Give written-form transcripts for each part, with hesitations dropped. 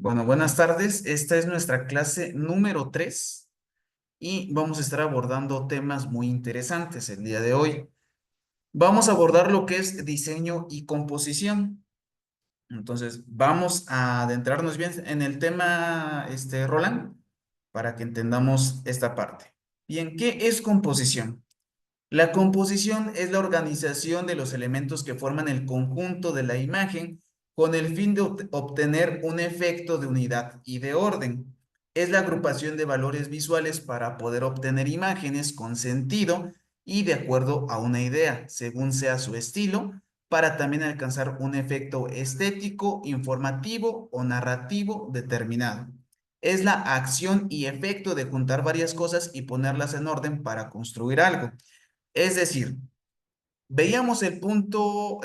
Bueno, buenas tardes. Esta es nuestra clase número 3 y vamos a estar abordando temas muy interesantes el día de hoy. Vamos a abordar lo que es diseño y composición. Entonces, vamos a adentrarnos bien en el tema, Roland, para que entendamos esta parte. Bien, ¿qué es composición? La composición es la organización de los elementos que forman el conjunto de la imagen con el fin de obtener un efecto de unidad y de orden. Es la agrupación de valores visuales para poder obtener imágenes con sentido y de acuerdo a una idea, según sea su estilo, para también alcanzar un efecto estético, informativo o narrativo determinado. Es la acción y efecto de juntar varias cosas y ponerlas en orden para construir algo. Es decir, veíamos el punto,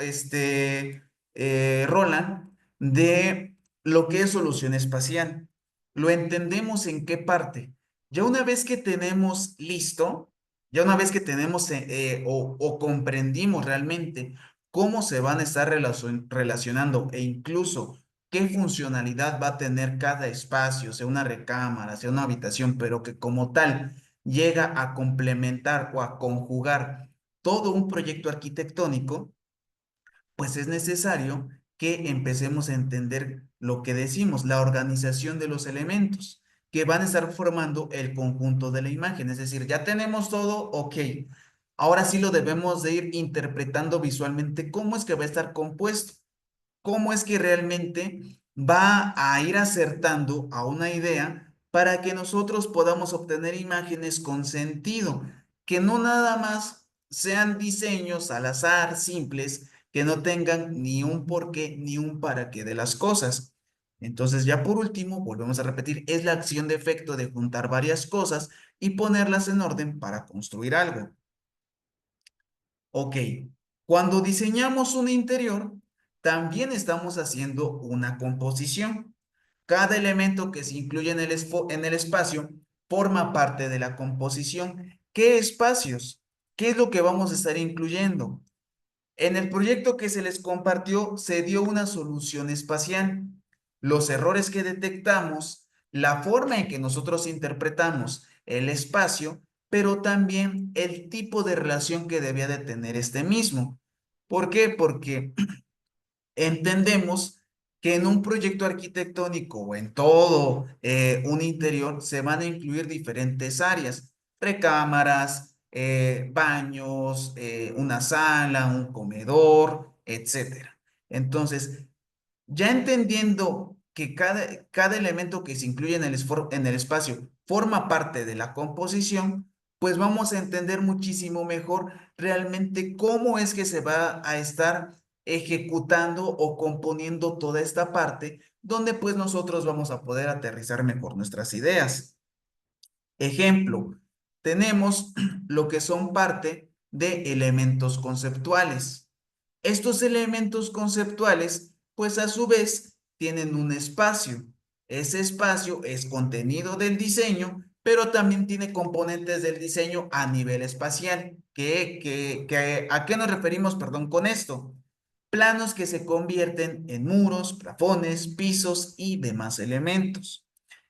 Roland, de lo que es solución espacial. Lo entendemos en qué parte. Ya una vez que tenemos listo, ya una vez que tenemos o comprendimos realmente cómo se van a estar relacionando e incluso qué funcionalidad va a tener cada espacio, sea una recámara, sea una habitación, pero que como tal llega a complementar o a conjugar todo un proyecto arquitectónico, pues es necesario que empecemos a entender lo que decimos, la organización de los elementos que van a estar formando el conjunto de la imagen. Es decir, ya tenemos todo, ok. Ahora sí lo debemos de ir interpretando visualmente cómo es que va a estar compuesto, cómo es que realmente va a ir acertando a una idea para que nosotros podamos obtener imágenes con sentido, que no nada más sean diseños al azar, simples, que no tengan ni un porqué ni un para qué de las cosas. Entonces, ya por último, volvemos a repetir, es la acción de efecto de juntar varias cosas y ponerlas en orden para construir algo. Ok, cuando diseñamos un interior, también estamos haciendo una composición. Cada elemento que se incluye en en el espacio forma parte de la composición. ¿Qué espacios? ¿Qué es lo que vamos a estar incluyendo? En el proyecto que se les compartió se dio una solución espacial. Los errores que detectamos, la forma en que nosotros interpretamos el espacio, pero también el tipo de relación que debía de tener este mismo. ¿Por qué? Porque entendemos que en un proyecto arquitectónico o en todo un interior se van a incluir diferentes áreas, recámaras, baños, una sala, un comedor, etcétera. Entonces, ya entendiendo que cada elemento que se incluye en en el espacio forma parte de la composición, pues vamos a entender muchísimo mejor realmente cómo es que se va a estar ejecutando o componiendo toda esta parte, donde pues nosotros vamos a poder aterrizar mejor nuestras ideas. Ejemplo, tenemos lo que son parte de elementos conceptuales. Estos elementos conceptuales, pues a su vez, tienen un espacio. Ese espacio es contenido del diseño, pero también tiene componentes del diseño a nivel espacial. ¿A qué nos referimos, perdón, con esto? Planos que se convierten en muros, plafones, pisos y demás elementos.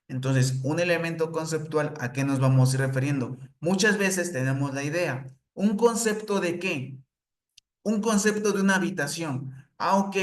Entonces, un elemento conceptual, ¿a qué nos vamos a ir refiriendo? Muchas veces tenemos la idea. ¿Un concepto de qué? Un concepto de una habitación. Ah, ok,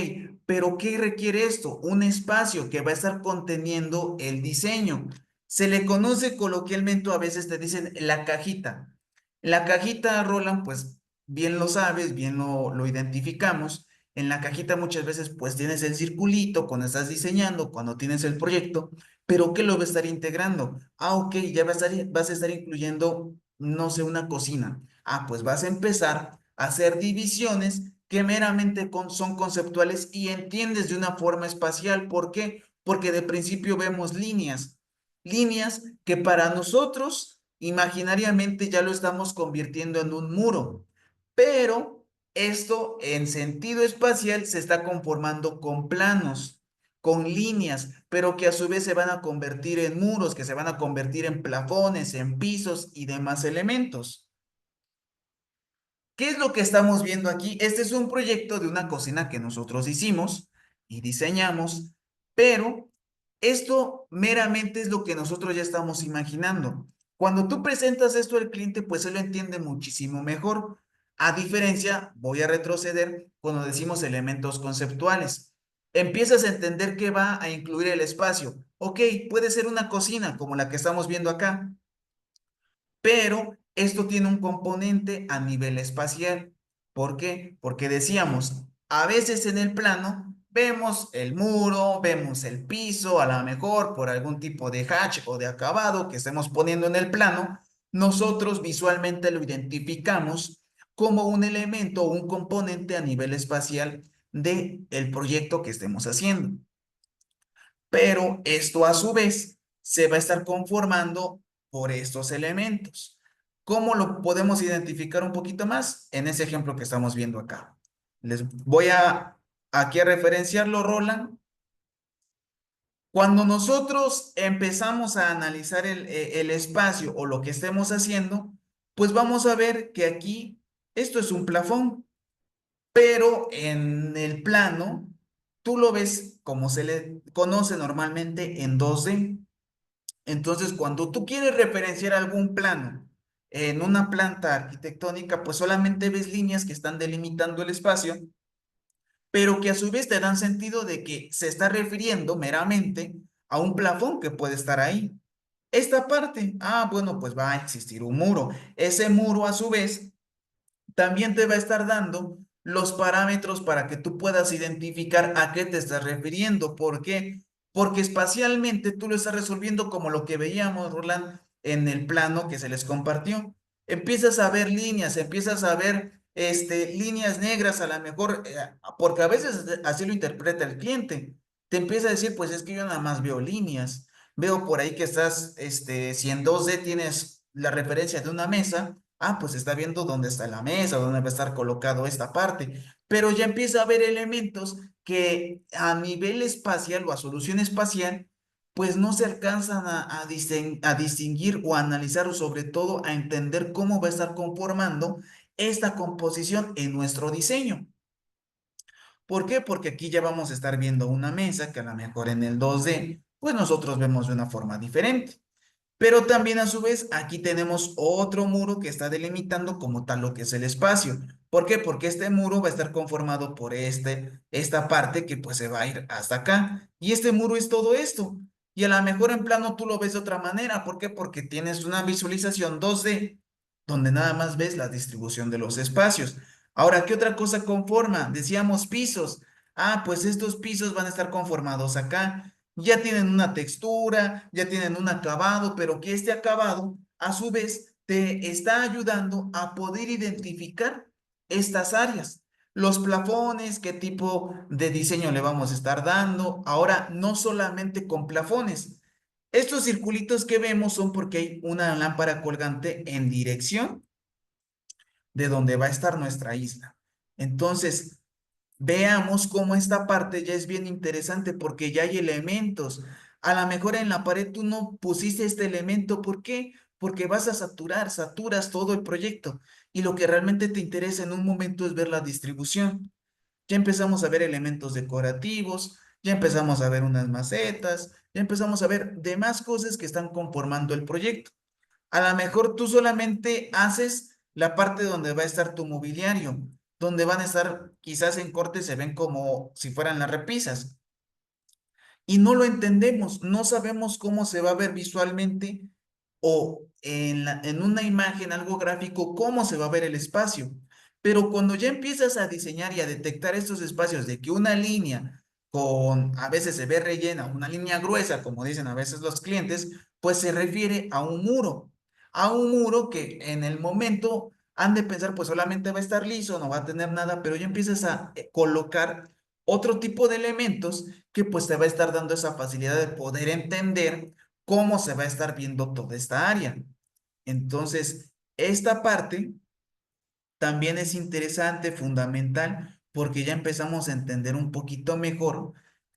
pero ¿qué requiere esto? Un espacio que va a estar conteniendo el diseño. Se le conoce coloquialmente, a veces te dicen la cajita. La cajita, Roland, pues bien lo sabes, bien lo identificamos. En la cajita muchas veces pues tienes el circulito cuando estás diseñando, cuando tienes el proyecto, pero ¿qué lo va a estar integrando? Ah, ok, ya vas a estar incluyendo, no sé, una cocina. Ah, pues vas a empezar a hacer divisiones que meramente son conceptuales y entiendes de una forma espacial. ¿Por qué? Porque de principio vemos líneas, líneas que para nosotros imaginariamente ya lo estamos convirtiendo en un muro, pero esto en sentido espacial se está conformando con planos, con líneas, pero que a su vez se van a convertir en muros, que se van a convertir en plafones, en pisos y demás elementos. ¿Qué es lo que estamos viendo aquí? Este es un proyecto de una cocina que nosotros hicimos y diseñamos, pero Esto meramente es lo que nosotros ya estamos imaginando. Cuando tú presentas esto al cliente, pues él lo entiende muchísimo mejor. A diferencia, voy a retroceder cuando decimos elementos conceptuales. Empiezas a entender qué va a incluir el espacio. Ok, puede ser una cocina como la que estamos viendo acá, pero esto tiene un componente a nivel espacial. ¿Por qué? Porque decíamos, a veces en el plano vemos el muro, vemos el piso, a lo mejor por algún tipo de hatch o de acabado que estemos poniendo en el plano, nosotros visualmente lo identificamos como un elemento o un componente a nivel espacial de el proyecto que estemos haciendo. Pero esto a su vez se va a estar conformando por estos elementos. ¿Cómo lo podemos identificar un poquito más? En ese ejemplo que estamos viendo acá. Les voy a aquí a referenciarlo, Roland. Cuando nosotros empezamos a analizar el espacio o lo que estemos haciendo, pues vamos a ver que aquí esto es un plafón, pero en el plano tú lo ves como se le conoce normalmente en 2D. Entonces, cuando tú quieres referenciar algún plano en una planta arquitectónica, pues solamente ves líneas que están delimitando el espacio, pero que a su vez te dan sentido de que se está refiriendo meramente a un plafón que puede estar ahí. Esta parte, bueno, pues va a existir un muro. Ese muro a su vez también te va a estar dando los parámetros para que tú puedas identificar a qué te estás refiriendo. ¿Por qué? Porque espacialmente tú lo estás resolviendo como lo que veíamos, Roland, en el plano que se les compartió. Empiezas a ver líneas, empiezas a ver líneas negras a lo mejor, porque a veces así lo interpreta el cliente. Te empieza a decir, pues es que yo nada más veo líneas. Veo por ahí que estás, si en 2D tienes la referencia de una mesa, pues está viendo dónde está la mesa, dónde va a estar colocado esta parte, pero ya empieza a ver elementos que a nivel espacial o a solución espacial, pues no se alcanzan a distinguir o a analizar o sobre todo a entender cómo va a estar conformando esta composición en nuestro diseño. ¿Por qué? Porque aquí ya vamos a estar viendo una mesa que a lo mejor en el 2D, pues nosotros vemos de una forma diferente. Pero también a su vez aquí tenemos otro muro que está delimitando como tal lo que es el espacio. ¿Por qué? Porque este muro va a estar conformado por esta parte que pues se va a ir hasta acá. Y este muro es todo esto. Y a lo mejor en plano tú lo ves de otra manera. ¿Por qué? Porque tienes una visualización 2D donde nada más ves la distribución de los espacios. Ahora, ¿qué otra cosa conforma? Decíamos pisos. Pues estos pisos van a estar conformados acá. Ya tienen una textura, ya tienen un acabado, pero que este acabado a su vez te está ayudando a poder identificar estas áreas. Los plafones, qué tipo de diseño le vamos a estar dando. Ahora, no solamente con plafones. Estos circulitos que vemos son porque hay una lámpara colgante en dirección de donde va a estar nuestra isla. Entonces, veamos cómo esta parte ya es bien interesante porque ya hay elementos. A lo mejor en la pared tú no pusiste este elemento. ¿Por qué? Porque vas a saturas todo el proyecto. Y lo que realmente te interesa en un momento es ver la distribución. Ya empezamos a ver elementos decorativos, ya empezamos a ver unas macetas, ya empezamos a ver demás cosas que están conformando el proyecto. A lo mejor tú solamente haces la parte donde va a estar tu mobiliario, donde van a estar, quizás en corte se ven como si fueran las repisas. Y no lo entendemos, no sabemos cómo se va a ver visualmente o en una imagen, algo gráfico, cómo se va a ver el espacio. Pero cuando ya empiezas a diseñar y a detectar estos espacios de que una línea a veces se ve rellena, una línea gruesa, como dicen a veces los clientes, pues se refiere a un muro que en el momento han de pensar, pues solamente va a estar liso, no va a tener nada, pero ya empiezas a colocar otro tipo de elementos que pues te va a estar dando esa facilidad de poder entender cómo se va a estar viendo toda esta área. Entonces, esta parte también es interesante, fundamental, porque ya empezamos a entender un poquito mejor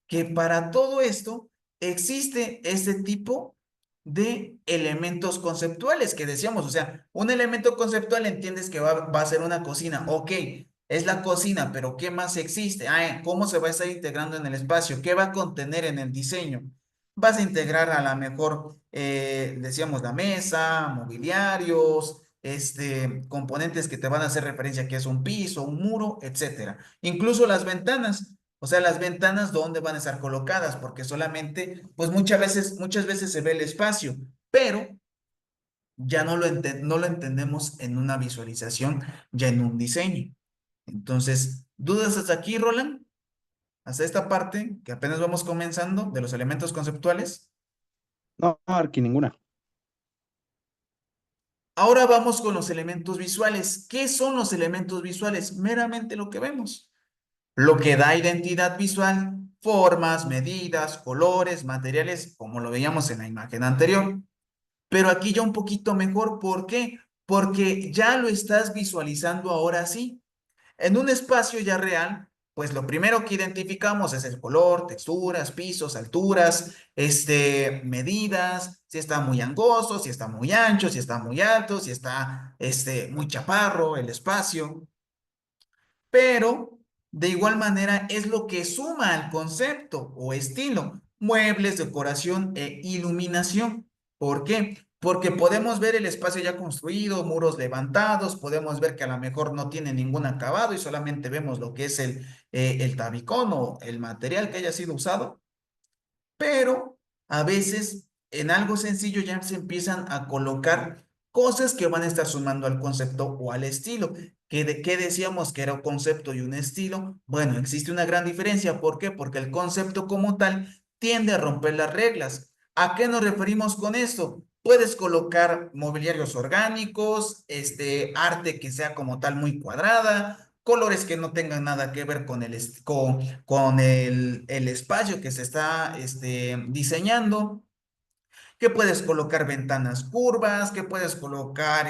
que para todo esto existe este tipo de elementos conceptuales que decíamos, o sea, un elemento conceptual entiendes que va a ser una cocina, ok, es la cocina, pero ¿qué más existe? ¿Cómo se va a estar integrando en el espacio? ¿Qué va a contener en el diseño? vas a integrar a la mejor, decíamos, la mesa, mobiliarios, componentes que te van a hacer referencia que es un piso, un muro, etcétera. Incluso las ventanas. O sea, las ventanas, ¿dónde van a estar colocadas? Porque solamente, pues muchas veces se ve el espacio, pero ya no lo entendemos en una visualización, ya en un diseño. Entonces, ¿dudas hasta aquí, Roland? Hasta esta parte, que apenas vamos comenzando, de los elementos conceptuales. No, Arqui, ninguna. Ahora vamos con los elementos visuales. ¿Qué son los elementos visuales? Meramente lo que vemos. Lo que da identidad visual, formas, medidas, colores, materiales, como lo veíamos en la imagen anterior. Pero aquí ya un poquito mejor. ¿Por qué? Porque ya lo estás visualizando ahora sí. En un espacio ya real, pues lo primero que identificamos es el color, texturas, pisos, alturas, medidas, si está muy angosto, si está muy ancho, si está muy alto, si está, muy chaparro, el espacio, pero de igual manera es lo que suma al concepto o estilo, muebles, decoración e iluminación. ¿Por qué? Porque podemos ver el espacio ya construido, muros levantados, podemos ver que a lo mejor no tiene ningún acabado y solamente vemos lo que es el tabicón o el material que haya sido usado, pero a veces en algo sencillo ya se empiezan a colocar cosas que van a estar sumando al concepto o al estilo. ¿Qué decíamos que era un concepto y un estilo? Bueno, existe una gran diferencia. ¿Por qué? Porque el concepto como tal tiende a romper las reglas. ¿A qué nos referimos con esto? Puedes colocar mobiliarios orgánicos, arte que sea como tal muy cuadrada, colores que no tengan nada que ver con con el espacio que se está diseñando, que puedes colocar ventanas curvas, que puedes colocar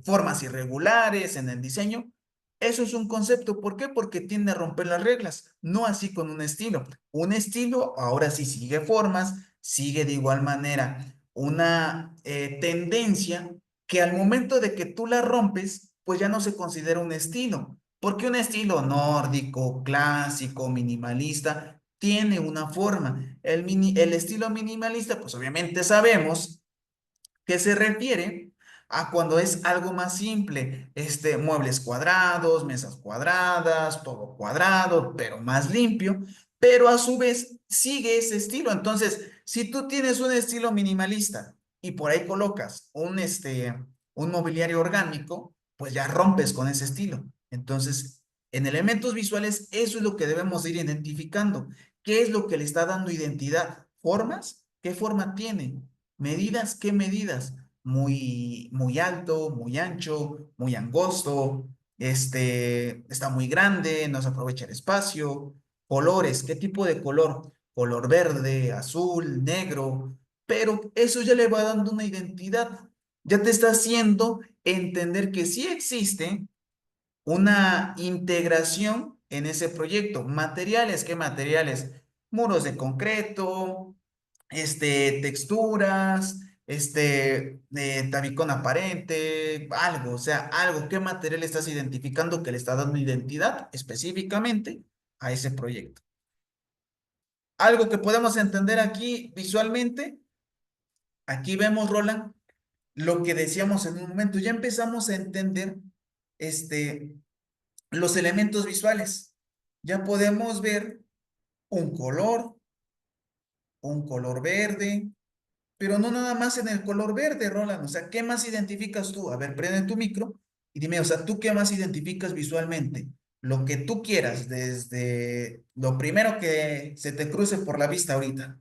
formas irregulares en el diseño. Eso es un concepto. ¿Por qué? Porque tiende a romper las reglas, no así con un estilo. Un estilo ahora sí sigue formas, sigue de igual manera una tendencia que al momento de que tú la rompes, pues ya no se considera un estilo. Porque un estilo nórdico, clásico, minimalista, tiene una forma. El estilo minimalista, pues obviamente sabemos que se refiere a cuando es algo más simple, muebles cuadrados, mesas cuadradas, todo cuadrado, pero más limpio, pero a su vez sigue ese estilo. Entonces, si tú tienes un estilo minimalista y por ahí colocas un mobiliario orgánico, pues ya rompes con ese estilo. Entonces, en elementos visuales, eso es lo que debemos ir identificando. ¿Qué es lo que le está dando identidad? ¿Formas? ¿Qué forma tiene? Medidas, ¿qué medidas? Muy alto, muy ancho, muy angosto, está muy grande, no se aprovecha el espacio. Colores, ¿qué tipo de color? Color verde, azul, negro, pero eso ya le va dando una identidad. Ya te está haciendo entender que sí existe una integración en ese proyecto. Materiales, ¿qué materiales? Muros de concreto, texturas, tabicón aparente, algo, o sea, algo, ¿qué material estás identificando que le está dando identidad específicamente a ese proyecto? Algo que podemos entender aquí visualmente, aquí vemos, Roland, lo que decíamos en un momento, ya empezamos a entender este, los elementos visuales. Ya podemos ver un color verde, pero no nada más en el color verde, Roland. O sea, ¿qué más identificas tú? A ver, prende tu micro y dime, o sea, ¿tú qué más identificas visualmente? Lo que tú quieras, desde lo primero que se te cruce por la vista ahorita.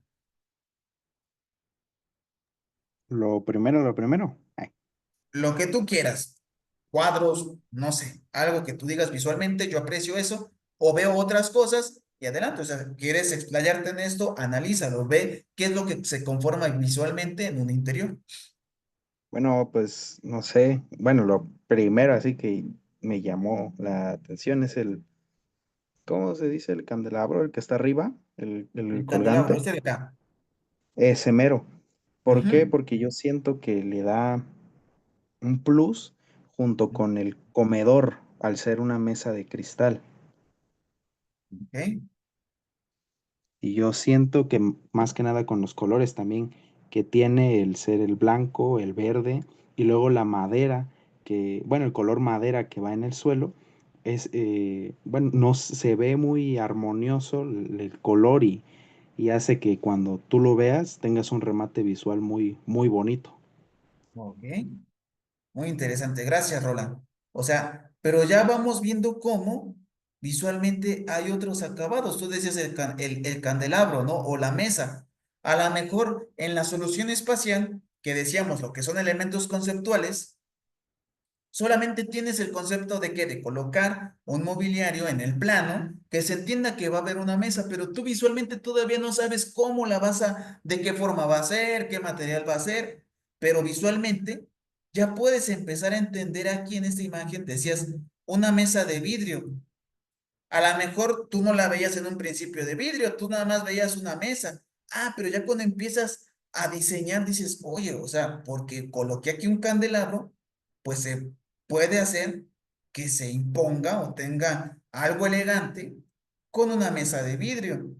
Lo primero. Ay, Lo que tú quieras, cuadros, no sé, algo que tú digas visualmente, yo aprecio eso, o veo otras cosas y adelante, o sea, quieres explayarte en esto, analízalo, ve qué es lo que se conforma visualmente en un interior. bueno, pues no sé. Bueno, lo primero así que me llamó la atención es ¿cómo se dice? El candelabro, el que está arriba, el El candelabro, colgante. este de acá. Ese mero. ¿Por qué? Ujú, Porque yo siento que le da un plus junto con el comedor al ser una mesa de cristal. ok. Y yo siento que más que nada con los colores también que tiene el ser el blanco, el verde y luego la madera, que, bueno, el color madera que va en el suelo, es, bueno, no se ve muy armonioso el color y hace que cuando tú lo veas tengas un remate visual muy, muy bonito. Ok. Muy interesante, gracias, Roland. O sea, pero ya vamos viendo cómo visualmente hay otros acabados. Tú decías el candelabro, ¿no? O la mesa. A lo mejor en la solución espacial, que decíamos lo que son elementos conceptuales, solamente tienes el concepto de que de colocar un mobiliario en el plano, que se entienda que va a haber una mesa, pero tú visualmente todavía no sabes cómo la vas a, de qué forma va a ser, qué material va a ser, pero visualmente ya puedes empezar a entender aquí en esta imagen, decías, una mesa de vidrio. A lo mejor tú no la veías en un principio de vidrio, tú nada más veías una mesa. Ah, pero ya cuando empiezas a diseñar dices, oye, o sea, porque coloqué aquí un candelabro, pues se puede hacer que se imponga o tenga algo elegante con una mesa de vidrio.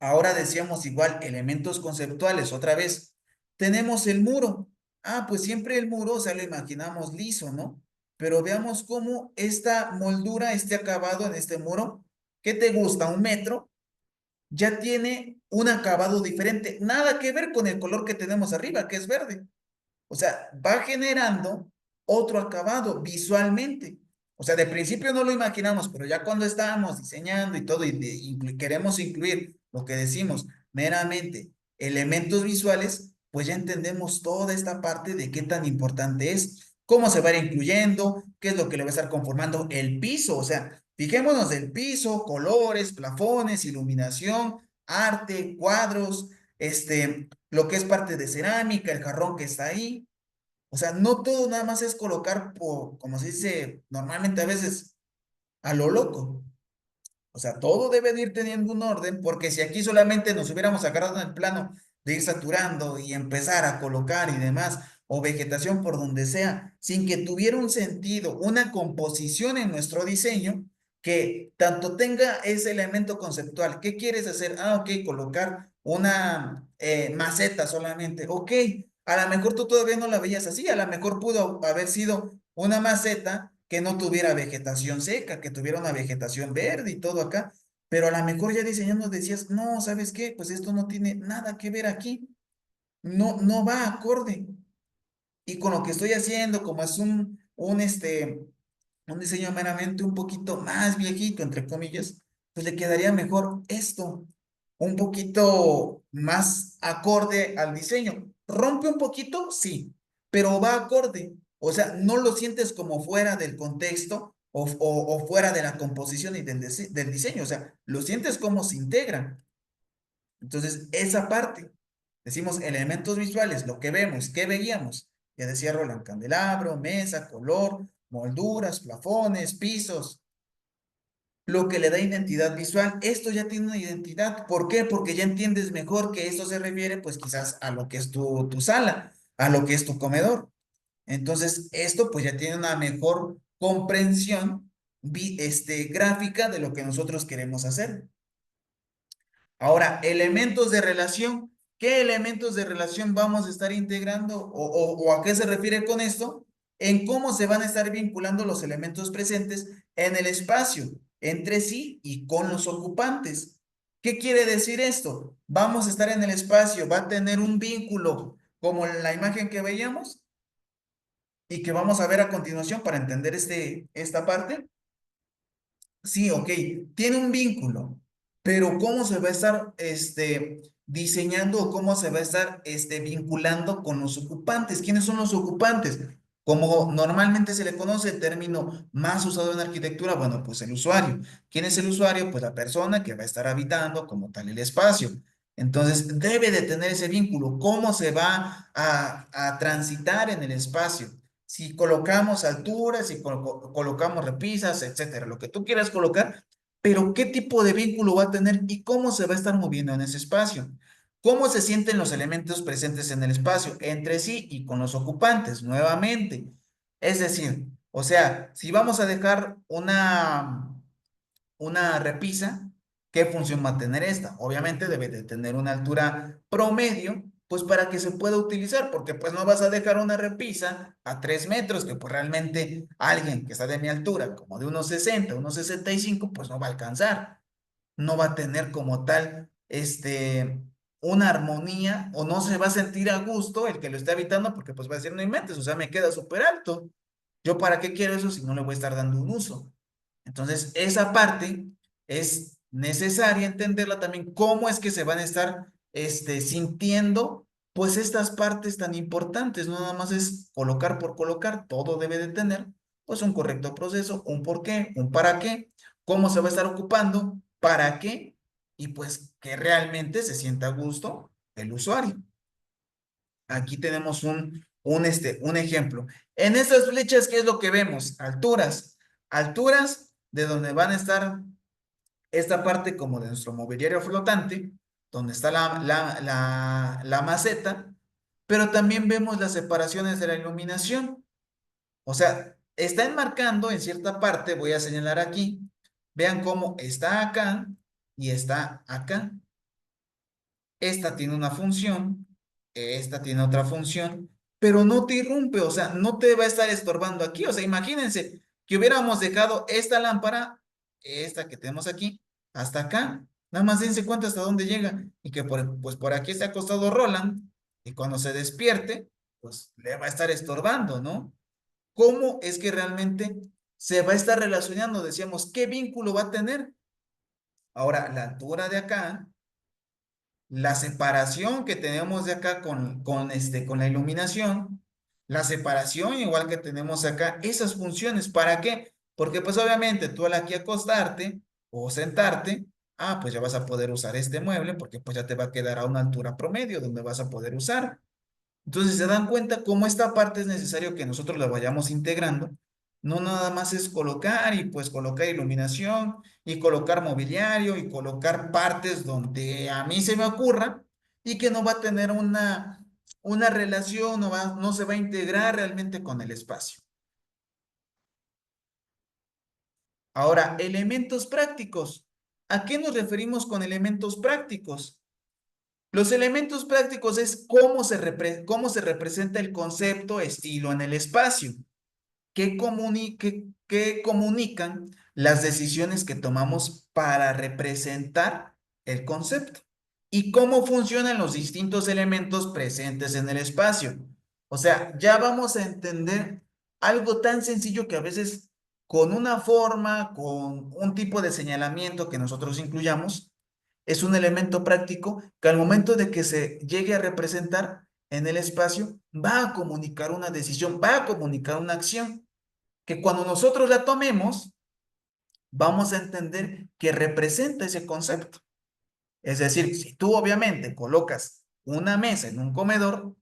Ahora decíamos igual elementos conceptuales, otra vez. Tenemos el muro. Ah, pues siempre el muro, o sea, lo imaginamos liso, ¿no? Pero veamos cómo esta moldura, este acabado en este muro, ¿qué te gusta? ¿Un metro? Ya tiene un acabado diferente. Nada que ver con el color que tenemos arriba, que es verde. O sea, va generando otro acabado visualmente. O sea, de principio no lo imaginamos, pero ya cuando estábamos diseñando y todo, y queremos incluir lo que decimos meramente elementos visuales, pues ya entendemos toda esta parte de qué tan importante es, cómo se va a ir incluyendo, qué es lo que le va a estar conformando el piso. O sea, fijémonos del piso, colores, plafones, iluminación, arte, cuadros, lo que es parte de cerámica, el jarrón que está ahí. O sea, no todo nada más es colocar, por, como se dice normalmente a veces, a lo loco. O sea, todo debe de ir teniendo un orden, porque si aquí solamente nos hubiéramos agarrado en el plano de ir saturando y empezar a colocar y demás, o vegetación por donde sea, sin que tuviera un sentido, una composición en nuestro diseño, que tanto tenga ese elemento conceptual. ¿Qué quieres hacer? Ah, ok, colocar una maceta solamente. Ok, a lo mejor tú todavía no la veías así, a lo mejor pudo haber sido una maceta que no tuviera vegetación seca, que tuviera una vegetación verde y todo acá, pero a lo mejor ya diseñando decías, no, ¿sabes qué? Pues esto no tiene nada que ver aquí, no, no va acorde. Y con lo que estoy haciendo, como es un diseño meramente un poquito más viejito, entre comillas, pues le quedaría mejor esto, un poquito más acorde al diseño. ¿Rompe un poquito? Sí, pero va acorde. O sea, no lo sientes como fuera del contexto o fuera de la composición y del diseño. O sea, lo sientes como se integra. Entonces, esa parte, decimos elementos visuales, lo que vemos, ¿qué veíamos? Ya decía Roland, candelabro, mesa, color, molduras, plafones, pisos, lo que le da identidad visual. Esto ya tiene una identidad. ¿Por qué? Porque ya entiendes mejor que esto se refiere, pues quizás a lo que es tu sala, a lo que es tu comedor. Entonces, esto pues ya tiene una mejor comprensión gráfica de lo que nosotros queremos hacer. Ahora, elementos de relación. ¿Qué elementos de relación vamos a estar integrando o a qué se refiere con esto? En cómo se van a estar vinculando los elementos presentes en el espacio, entre sí y con los ocupantes. ¿Qué quiere decir esto? Vamos a estar en el espacio, va a tener un vínculo como la imagen que veíamos y que vamos a ver a continuación para entender esta parte. Sí, ok, tiene un vínculo, pero ¿cómo se va a estar diseñando o cómo se va a estar vinculando con los ocupantes? ¿Quiénes son los ocupantes? Como normalmente se le conoce el término más usado en arquitectura, bueno, pues el usuario. ¿Quién es el usuario? Pues la persona que va a estar habitando como tal el espacio. Entonces, debe de tener ese vínculo. ¿Cómo se va a transitar en el espacio? Si colocamos alturas, si colocamos repisas, etcétera, lo que tú quieras colocar, pero qué tipo de vínculo va a tener y cómo se va a estar moviendo en ese espacio. ¿Cómo se sienten los elementos presentes en el espacio entre sí y con los ocupantes nuevamente? Es decir, o sea, si vamos a dejar una repisa, ¿Qué función va a tener esta? Obviamente debe de tener una altura promedio, pues para que se pueda utilizar, porque pues no vas a dejar una repisa a 3 metros, que pues realmente alguien que está de mi altura, como de unos 60, unos 65, pues no va a alcanzar, no va a tener como tal, una armonía o no se va a sentir a gusto el que lo esté habitando porque pues va a decir, no inventes, o sea, me queda súper alto. ¿Yo para qué quiero eso si no le voy a estar dando un uso? Entonces, esa parte es necesaria entenderla también, cómo es que se van a estar, sintiendo, pues estas partes tan importantes, no nada más es colocar por colocar, todo debe de tener, pues un correcto proceso, un por qué, un para qué, cómo se va a estar ocupando, para qué, y pues que realmente se sienta a gusto el usuario. Aquí tenemos un ejemplo. En estas flechas, ¿qué es lo que vemos? Alturas. Alturas de donde van a estar esta parte como de nuestro mobiliario flotante, donde está la maceta, pero también vemos las separaciones de la iluminación. O sea, está enmarcando en cierta parte, voy a señalar aquí, vean cómo está acá y está acá. Esta tiene una función, esta tiene otra función, pero no te irrumpe, o sea, no te va a estar estorbando aquí. O sea, imagínense que hubiéramos dejado esta lámpara, esta que tenemos aquí, hasta acá. Nada más dense cuenta hasta dónde llega y que pues por aquí está acostado Roland y cuando se despierte, pues le va a estar estorbando, ¿no? ¿Cómo es que realmente se va a estar relacionando? Decíamos, ¿qué vínculo va a tener? Ahora, la altura de acá, la separación que tenemos de acá con la iluminación, la separación igual que tenemos acá, esas funciones, ¿para qué? Porque pues obviamente tú al aquí acostarte o sentarte, pues ya vas a poder usar este mueble porque pues ya te va a quedar a una altura promedio donde vas a poder usar. Entonces se dan cuenta cómo esta parte es necesario que nosotros la vayamos integrando. No nada más es colocar y pues colocar iluminación y colocar mobiliario y colocar partes donde a mí se me ocurra y que no va a tener una relación, no se va a integrar realmente con el espacio. Ahora, elementos prácticos. ¿A qué nos referimos con elementos prácticos? Los elementos prácticos es cómo se representa el concepto estilo en el espacio, qué comunican las decisiones que tomamos para representar el concepto y cómo funcionan los distintos elementos presentes en el espacio. O sea, ya vamos a entender algo tan sencillo que a veces con una forma, con un tipo de señalamiento que nosotros incluyamos, es un elemento práctico que al momento de que se llegue a representar en el espacio, va a comunicar una decisión, va a comunicar una acción, que cuando nosotros la tomemos, vamos a entender que representa ese concepto. Es decir, si tú obviamente colocas una mesa en un comedor,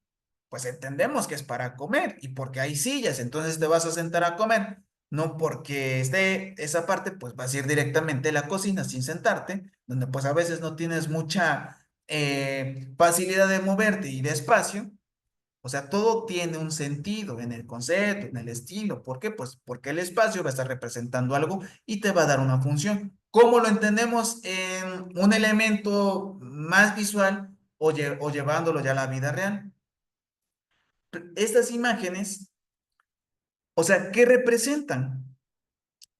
pues entendemos que es para comer y porque hay sillas, entonces te vas a sentar a comer, no porque esté esa parte, pues vas a ir directamente a la cocina sin sentarte, donde pues a veces no tienes mucha facilidad de moverte y de espacio. O sea, todo tiene un sentido en el concepto, en el estilo. ¿Por qué? Pues porque el espacio va a estar representando algo y te va a dar una función. ¿Cómo lo entendemos en un elemento más visual o llevándolo ya a la vida real? Estas imágenes, o sea, ¿qué representan?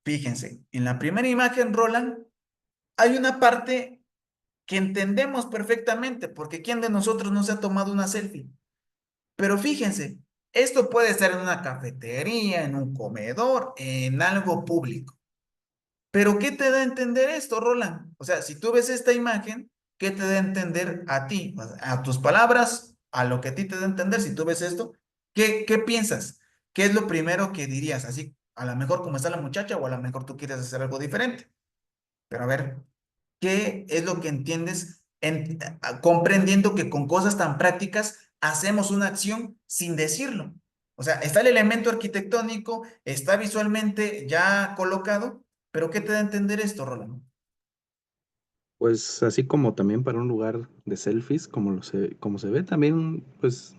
Fíjense, en la primera imagen, Roland, hay una parte que entendemos perfectamente, porque ¿quién de nosotros no se ha tomado una selfie? Pero fíjense, esto puede ser en una cafetería, en un comedor, en algo público. Pero ¿qué te da a entender esto, Roland? O sea, si tú ves esta imagen, ¿qué te da a entender a ti? O sea, a tus palabras, a lo que a ti te da a entender, si tú ves esto, ¿qué piensas? ¿Qué es lo primero que dirías? Así, a lo mejor como está la muchacha o a lo mejor tú quieres hacer algo diferente. Pero a ver, ¿qué es lo que entiendes comprendiendo que con cosas tan prácticas hacemos una acción sin decirlo? O sea, está el elemento arquitectónico, está visualmente ya colocado, pero ¿qué te da a entender esto, Roland? Pues así como también para un lugar de selfies, como se ve, también pues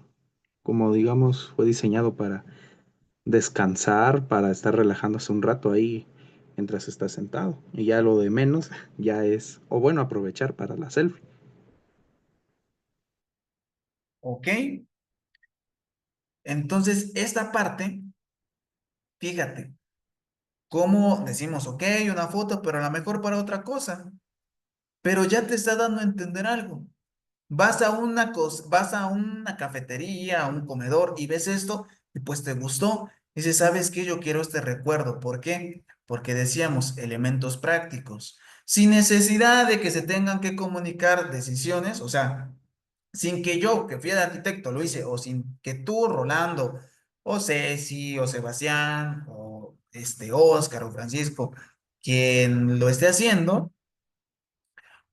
como digamos fue diseñado para descansar, para estar relajándose un rato ahí mientras estás sentado. Y ya lo de menos ya es, o bueno, aprovechar para la selfie. ¿Ok? Entonces, esta parte, fíjate, cómo decimos, ok, una foto, pero a lo mejor para otra cosa, pero ya te está dando a entender algo. Vas a una cafetería, a un comedor y ves esto y pues te gustó. Dices, ¿sabes qué? Yo quiero este recuerdo. ¿Por qué? Porque decíamos elementos prácticos. Sin necesidad de que se tengan que comunicar decisiones, o sea, sin que yo, que fui el arquitecto, lo hice, o sin que tú, Rolando, o Ceci, o Sebastián, o Oscar, o Francisco, quien lo esté haciendo,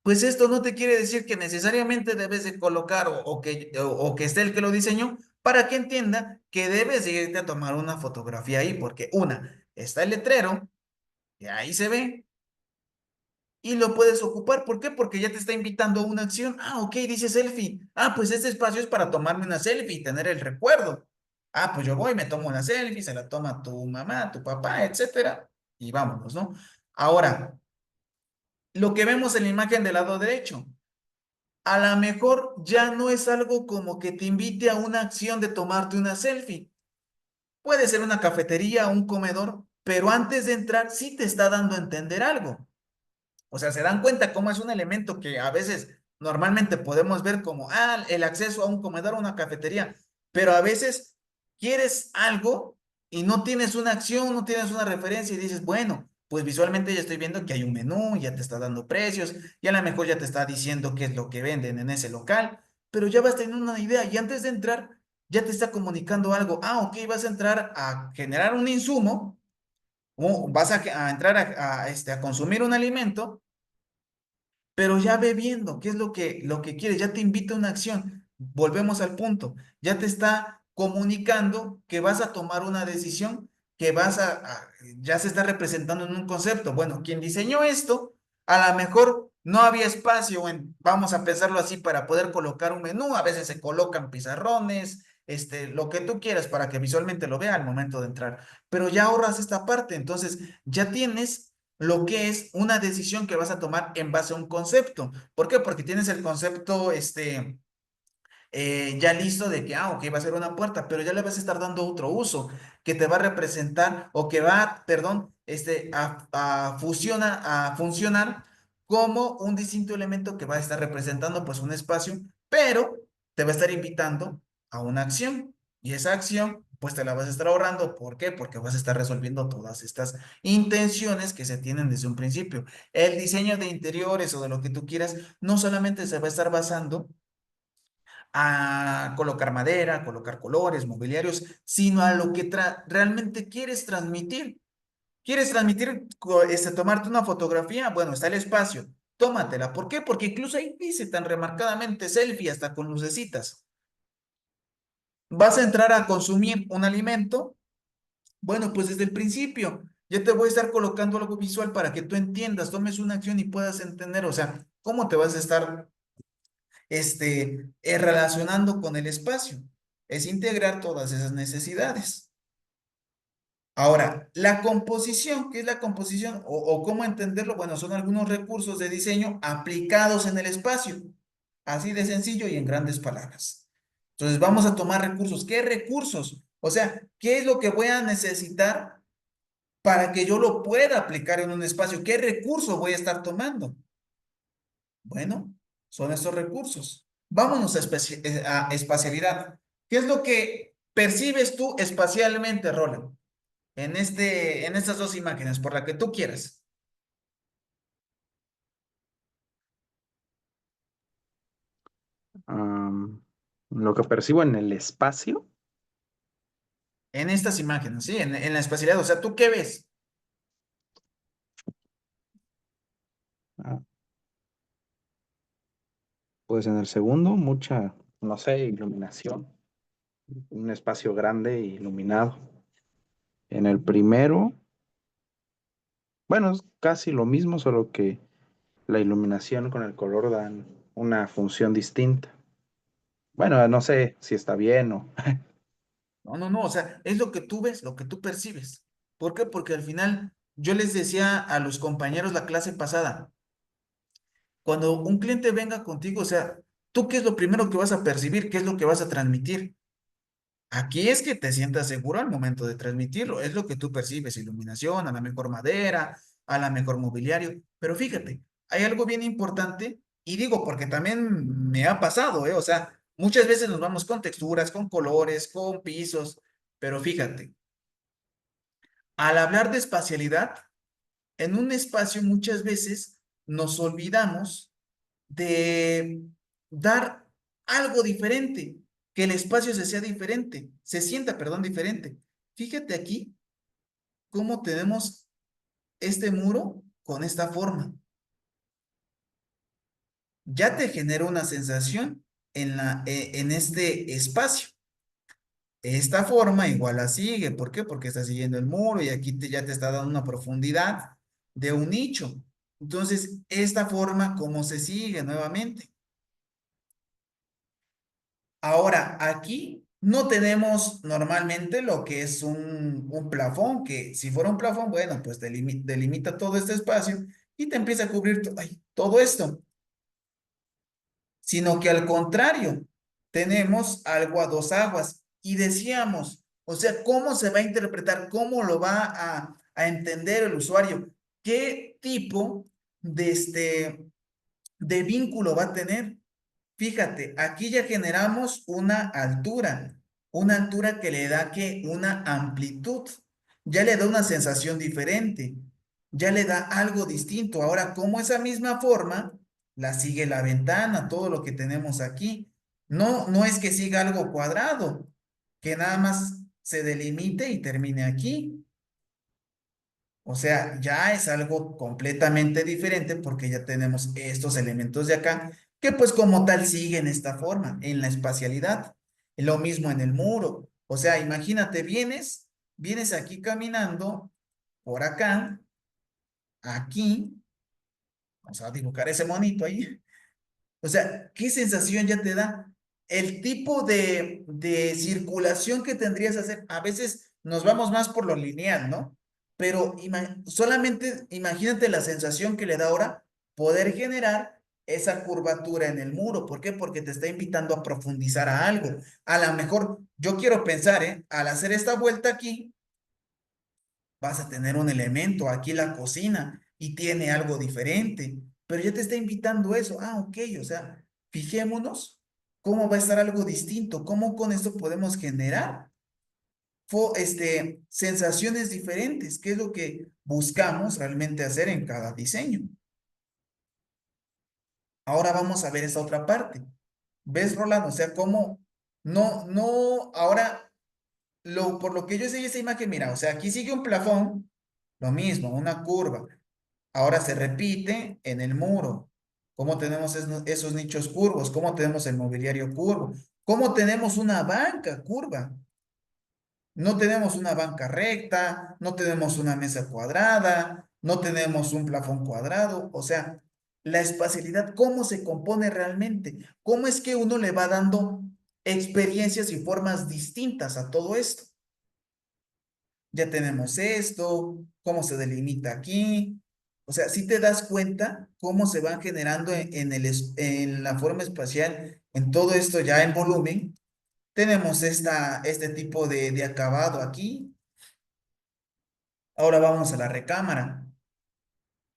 pues esto no te quiere decir que necesariamente debes de colocar o que esté el que lo diseñó para que entienda que debes de irte a tomar una fotografía ahí, porque una, está el letrero, que ahí se ve, y lo puedes ocupar. ¿Por qué? Porque ya te está invitando a una acción. Ah, ok, dice selfie. Ah, pues este espacio es para tomarme una selfie y tener el recuerdo. Ah, pues yo voy, me tomo una selfie, se la toma tu mamá, tu papá, etcétera, y vámonos, ¿no? Ahora, lo que vemos en la imagen del lado derecho. A lo mejor ya no es algo como que te invite a una acción de tomarte una selfie. Puede ser una cafetería, un comedor, pero antes de entrar sí te está dando a entender algo. O sea, se dan cuenta cómo es un elemento que a veces normalmente podemos ver como, el acceso a un comedor o una cafetería, pero a veces quieres algo y no tienes una acción, no tienes una referencia y dices, bueno, pues visualmente ya estoy viendo que hay un menú, ya te está dando precios, y a lo mejor ya te está diciendo qué es lo que venden en ese local, pero ya vas teniendo una idea y antes de entrar ya te está comunicando algo. Ah, ok, vas a entrar a generar un insumo o vas a entrar a consumir un alimento, pero ya ve viendo qué es lo que quiere, ya te invita a una acción. Volvemos al punto, ya te está comunicando que vas a tomar una decisión, que ya se está representando en un concepto. Bueno, quien diseñó esto, a lo mejor no había espacio vamos a pensarlo así, para poder colocar un menú, a veces se colocan pizarrones, lo que tú quieras para que visualmente lo vea al momento de entrar, pero ya ahorras esta parte, entonces ya tienes lo que es una decisión que vas a tomar en base a un concepto. ¿Por qué? Porque tienes el concepto ya listo de que, ok, va a ser una puerta, pero ya le vas a estar dando otro uso que te va a representar o que va, perdón, a funcionar como un distinto elemento que va a estar representando pues un espacio, pero te va a estar invitando a una acción y esa acción pues te la vas a estar ahorrando. ¿Por qué? Porque vas a estar resolviendo todas estas intenciones que se tienen desde un principio. El diseño de interiores o de lo que tú quieras no solamente se va a estar basando a colocar madera, a colocar colores, mobiliarios, sino a lo que realmente quieres transmitir. ¿Quieres transmitir, tomarte una fotografía? Bueno, está el espacio, tómatela. ¿Por qué? Porque incluso ahí dice tan remarcadamente selfie, hasta con lucecitas. ¿Vas a entrar a consumir un alimento? Bueno, pues desde el principio ya te voy a estar colocando algo visual para que tú entiendas, tomes una acción y puedas entender, o sea, cómo te vas a estar relacionando con el espacio. Es integrar todas esas necesidades. Ahora, la composición, ¿qué es la composición? O cómo entenderlo? Bueno, son algunos recursos de diseño aplicados en el espacio. Así de sencillo y en grandes palabras. Entonces, vamos a tomar recursos. ¿Qué recursos? O sea, ¿qué es lo que voy a necesitar para que yo lo pueda aplicar en un espacio? ¿Qué recurso voy a estar tomando? Bueno, son estos recursos. Vámonos a espacialidad. ¿Qué es lo que percibes tú espacialmente, Roland? En estas dos imágenes, por la que tú quieras. Am, lo que percibo en el espacio, En estas imágenes, ¿sí? En la espacialidad. O sea, ¿tú qué ves? ah, pues en el segundo, mucha, no sé, iluminación, un espacio grande e iluminado. En el primero, bueno, es casi lo mismo, solo que la iluminación con el color dan una función distinta. Bueno, no sé si está bien o... No, no, no. O sea, es lo que tú ves, lo que tú percibes. ¿Por qué? Porque al final yo les decía a los compañeros la clase pasada, cuando un cliente venga contigo, o sea, ¿tú qué es lo primero que vas a percibir? ¿Qué es lo que vas a transmitir? Aquí es que te sientas seguro al momento de transmitirlo. Es lo que tú percibes, iluminación, a la mejor madera, a la mejor mobiliario. Pero fíjate, hay algo bien importante, y digo porque también me ha pasado, ¿eh? O sea, muchas veces nos vamos con texturas, con colores, con pisos, pero fíjate, al hablar de espacialidad, en un espacio muchas veces nos olvidamos de dar algo diferente, que el espacio se sea diferente, se sienta, perdón, diferente. Fíjate aquí cómo tenemos este muro con esta forma. Ya te genera una sensación en este espacio. Esta forma igual la sigue. ¿Por qué? Porque está siguiendo el muro y aquí ya te está dando una profundidad de un nicho. Entonces, esta forma, ¿cómo se sigue nuevamente? Ahora, aquí no tenemos normalmente lo que es un plafón, que si fuera un plafón, bueno, pues delimita todo este espacio y te empieza a cubrir ay, todo esto, sino que al contrario, tenemos algo a dos aguas y decíamos, o sea, ¿cómo se va a interpretar? ¿Cómo lo va a entender el usuario? ¿Qué tipo de vínculo va a tener? Fíjate, aquí ya generamos una altura que le da que una amplitud, ya le da una sensación diferente, ya le da algo distinto. Ahora, como esa misma forma la sigue la ventana, todo lo que tenemos aquí. No, no es que siga algo cuadrado, que nada más se delimite y termine aquí. O sea, ya es algo completamente diferente porque ya tenemos estos elementos de acá que pues como tal siguen esta forma en la espacialidad. Lo mismo en el muro. O sea, imagínate, vienes aquí caminando por acá, aquí, vamos a dibujar ese monito ahí. O sea, ¿qué sensación ya te da? El tipo de circulación que tendrías que hacer, a veces nos vamos más por lo lineal, ¿no? Pero solamente imagínate la sensación que le da ahora poder generar esa curvatura en el muro. ¿Por qué? Porque te está invitando a profundizar a algo. A lo mejor, yo quiero pensar, ¿eh? Al hacer esta vuelta aquí, vas a tener un elemento, aquí la cocina, y tiene algo diferente, pero ya te está invitando eso. Ah, ok, o sea, fijémonos cómo va a estar algo distinto, cómo con esto podemos generar sensaciones diferentes, que es lo que buscamos realmente hacer en cada diseño. Ahora vamos a ver esa otra parte. ¿Ves, Rolando? O sea, cómo ahora, por lo que yo sé esa imagen, mira, o sea, aquí sigue un plafón, lo mismo, una curva. Ahora se repite en el muro. ¿Cómo tenemos esos nichos curvos? ¿Cómo tenemos el mobiliario curvo? ¿Cómo tenemos una banca curva? No tenemos una banca recta, no tenemos una mesa cuadrada, no tenemos un plafón cuadrado. O sea, la espacialidad, ¿cómo se compone realmente? ¿Cómo es que uno le va dando experiencias y formas distintas a todo esto? Ya tenemos esto, cómo se delimita aquí. O sea, si te das cuenta cómo se van generando en la forma espacial, en todo esto ya en volumen, tenemos este tipo de acabado aquí. Ahora vamos a la recámara.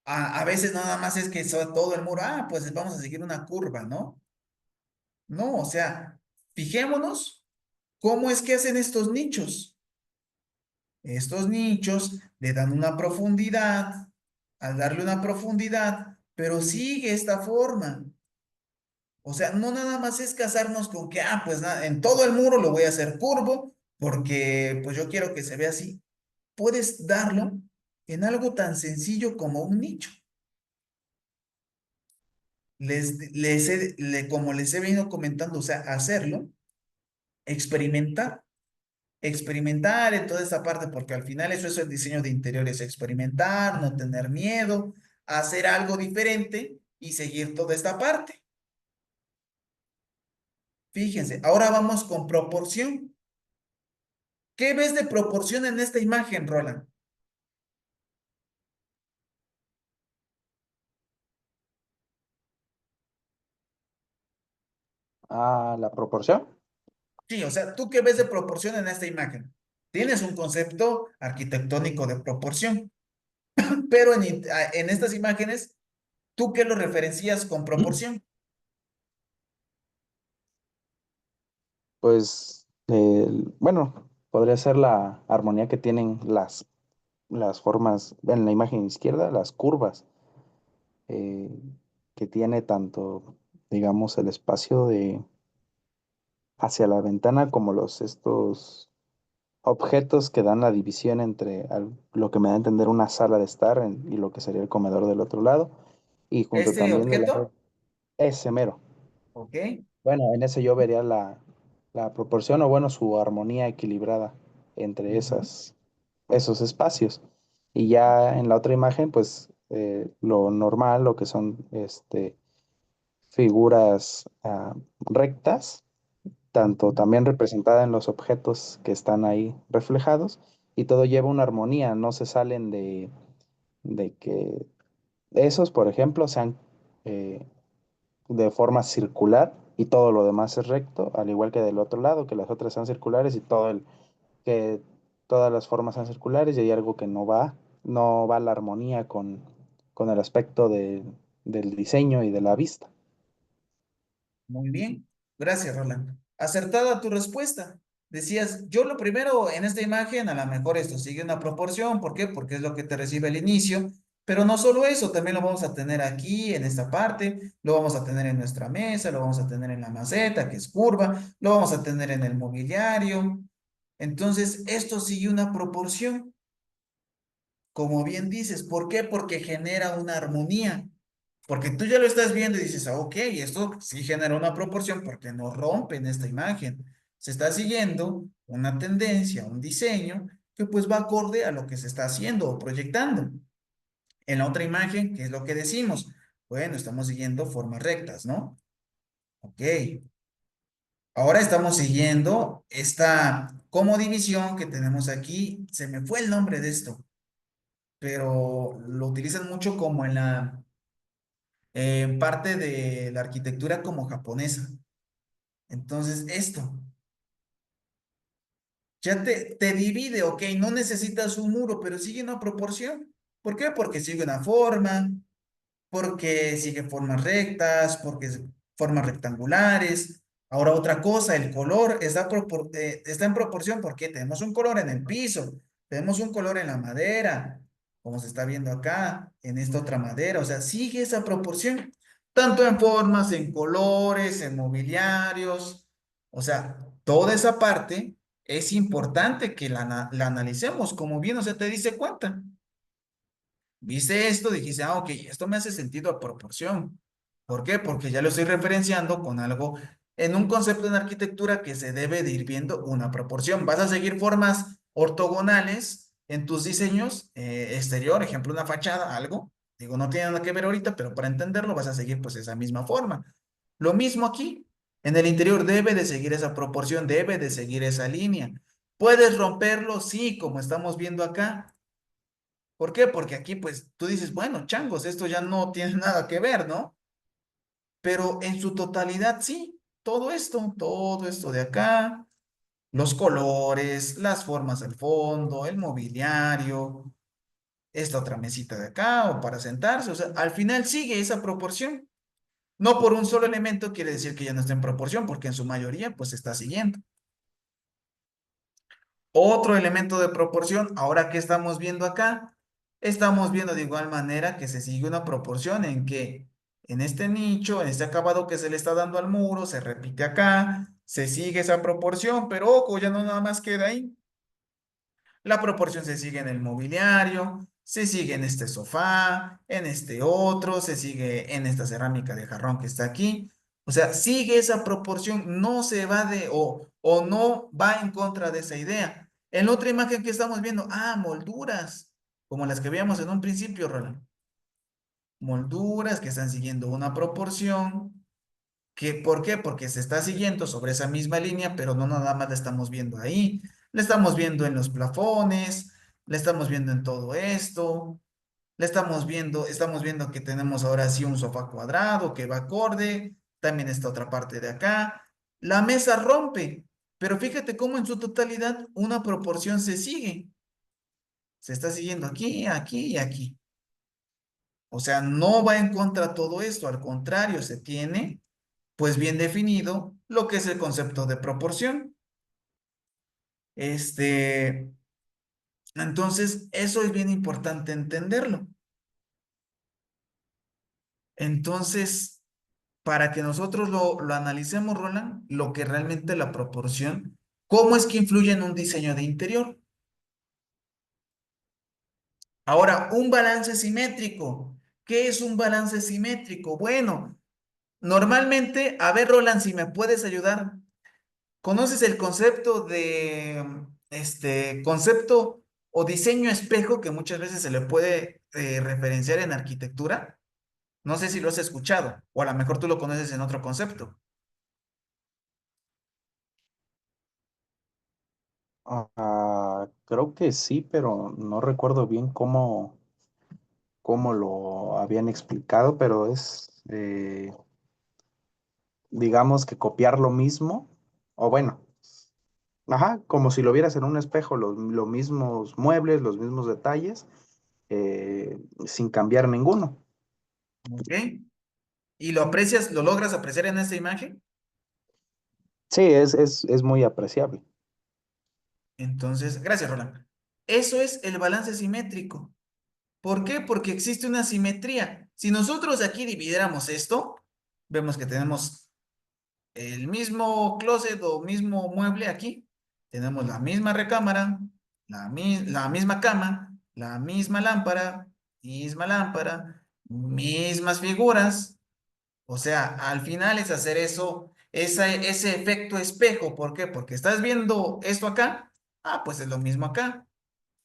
A veces nada más es que todo el muro, pues vamos a seguir una curva, ¿no? No, o sea, fijémonos cómo es que hacen estos nichos. Estos nichos le dan una profundidad, al darle una profundidad, pero sigue esta forma. O sea, no nada más es casarnos con que, pues nada, en todo el muro lo voy a hacer curvo, porque pues yo quiero que se vea así. Puedes darlo en algo tan sencillo como un nicho. Como les he venido comentando, o sea, hacerlo, experimentar. Experimentar en toda esta parte, porque al final eso es el diseño de interiores, experimentar, no tener miedo, hacer algo diferente y seguir toda esta parte. Fíjense, ahora vamos con proporción. ¿Qué ves de proporción en esta imagen, Roland? Ah, la proporción. Sí, o sea, ¿tú qué ves de proporción en esta imagen? Tienes un concepto arquitectónico de proporción, pero en estas imágenes, ¿tú qué lo referencias con proporción? Pues, bueno, podría ser la armonía que tienen las formas en la imagen izquierda, las curvas, eh, que tiene tanto, digamos, el espacio de hacia la ventana como estos objetos que dan la división entre lo que me da a entender una sala de estar y lo que sería el comedor del otro lado, y junto Este también del lado objeto, ese mero. ¿ok? Bueno, en ese yo vería la proporción o bueno, su armonía equilibrada entre Ujú. esos espacios. Y ya en la otra imagen, pues lo normal, lo que son figuras rectas, tanto Ujú. también representada en los objetos que están ahí reflejados, y todo lleva una armonía, no se salen de que esos, por ejemplo, sean eh, de forma circular y todo lo demás es recto, al igual que del otro lado, que las otras sean circulares y que todas las formas sean circulares y hay algo que no va la armonía con el aspecto del diseño y de la vista. Muy bien, gracias, Roland. Acertada tu respuesta. Decías, yo lo primero en esta imagen, a lo mejor esto sigue una proporción, ¿por qué? Porque es lo que te recibe al inicio, pero no solo eso, también lo vamos a tener aquí en esta parte, lo vamos a tener en nuestra mesa, lo vamos a tener en la maceta, que es curva, lo vamos a tener en el mobiliario. Entonces, esto sigue una proporción, como bien dices, ¿por qué? Porque genera una armonía. Porque tú ya lo estás viendo y dices, ah, ok, esto sí genera una proporción porque no rompen esta imagen. Se está siguiendo una tendencia, un diseño que pues va acorde a lo que se está haciendo o proyectando. En la otra imagen, ¿qué es lo que decimos? Bueno, estamos siguiendo formas rectas, ¿no? Ok. Ahora estamos siguiendo esta como división que tenemos aquí. Se me fue el nombre de esto, pero lo utilizan mucho como en en parte de la arquitectura como japonesa. Entonces, esto ya te divide, ok, no necesitas un muro, pero sigue una proporción. ¿Por qué? Porque sigue una forma, porque sigue formas rectas, porque formas rectangulares. Ahora otra cosa, el color está en proporción porque tenemos un color en el piso, tenemos un color en la madera, como se está viendo acá, en esta otra madera. O sea, sigue esa proporción, tanto en formas, en colores, en mobiliarios. O sea, toda esa parte es importante que la analicemos, como bien, o sea, te dice cuenta. Viste esto, dijiste, ah, ok, esto me hace sentido a proporción. ¿Por qué? Porque ya lo estoy referenciando con algo en un concepto en arquitectura que se debe de ir viendo una proporción. Vas a seguir formas ortogonales en tus diseños exterior, ejemplo, una fachada, algo. Digo, no tiene nada que ver ahorita, pero para entenderlo vas a seguir pues esa misma forma. Lo mismo aquí. En el interior debe de seguir esa proporción, debe de seguir esa línea. ¿Puedes romperlo? Sí, como estamos viendo acá. ¿Por qué? Porque aquí, pues, tú dices, bueno, changos, esto ya no tiene nada que ver, ¿no? Pero en su totalidad, sí, todo esto de acá, los colores, las formas del fondo, el mobiliario, esta otra mesita de acá o para sentarse, o sea, al final sigue esa proporción. No por un solo elemento quiere decir que ya no está en proporción, porque en su mayoría, pues, está siguiendo. Otro elemento de proporción, ahora que estamos viendo acá, estamos viendo de igual manera que se sigue una proporción en que en este nicho, en este acabado que se le está dando al muro, se repite acá, se sigue esa proporción, pero ojo, ya no nada más queda ahí. La proporción se sigue en el mobiliario, se sigue en este sofá, en este otro, se sigue en esta cerámica de jarrón que está aquí. O sea, sigue esa proporción, no se va o no va en contra de esa idea. En la otra imagen que estamos viendo, ah, molduras, como las que veíamos en un principio, Roland. Molduras que están siguiendo una proporción. ¿Por qué? Porque se está siguiendo sobre esa misma línea, pero no nada más la estamos viendo ahí. La estamos viendo en los plafones, la estamos viendo en todo esto, la estamos viendo que tenemos ahora sí un sofá cuadrado que va acorde, también esta otra parte de acá. La mesa rompe, pero fíjate cómo en su totalidad una proporción se sigue. Se está siguiendo aquí, aquí y aquí. O sea, no va en contra todo esto, al contrario, se tiene pues bien definido lo que es el concepto de proporción. Este, entonces, eso es bien importante entenderlo. Entonces, para que nosotros lo analicemos, Roland, lo que realmente la proporción, cómo es que influye en un diseño de interior. Ahora, un balance simétrico. ¿Qué es un balance simétrico? Bueno, normalmente, a ver, Roland, si me puedes ayudar. ¿Conoces el concepto de concepto o diseño espejo que muchas veces se le puede referenciar en arquitectura? No sé si lo has escuchado, o a lo mejor tú lo conoces en otro concepto. Creo que sí, pero no recuerdo bien cómo lo habían explicado, pero es, digamos que copiar lo mismo, o bueno, ajá, como si lo vieras en un espejo, los mismos muebles, los mismos detalles, sin cambiar ninguno. ¿Ok? ¿Y lo aprecias, lo logras apreciar en esta imagen? Sí, es muy apreciable. Entonces, gracias, Roland. Eso es el balance simétrico. ¿Por qué? Porque existe una simetría. Si nosotros aquí dividiéramos esto, vemos que tenemos el mismo closet o mismo mueble aquí. Tenemos la misma recámara, la misma cama, la misma lámpara, mismas figuras. O sea, al final es hacer eso, ese efecto espejo. ¿Por qué? Porque estás viendo esto acá. Ah, pues es lo mismo acá.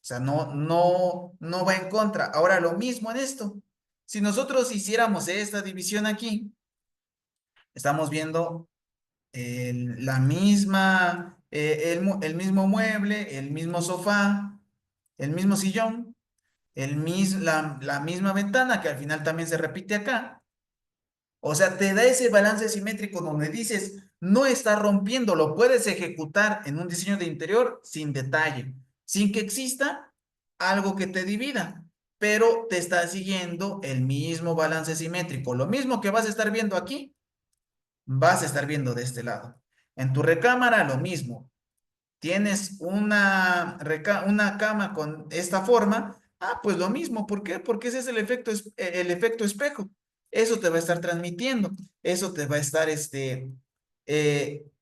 O sea, no va en contra. Ahora, lo mismo en esto. Si nosotros hiciéramos esta división aquí, estamos viendo el mismo mueble, el mismo sofá, el mismo sillón, la misma ventana que al final también se repite acá. O sea, te da ese balance simétrico donde dices, no está rompiendo, lo puedes ejecutar en un diseño de interior sin detalle, sin que exista algo que te divida, pero te está siguiendo el mismo balance simétrico. Lo mismo que vas a estar viendo aquí, vas a estar viendo de este lado. En tu recámara, lo mismo. Tienes una cama con esta forma, ah, pues lo mismo. ¿Por qué? Porque ese es el efecto espejo. Eso te va a estar transmitiendo, eso te va a estar, el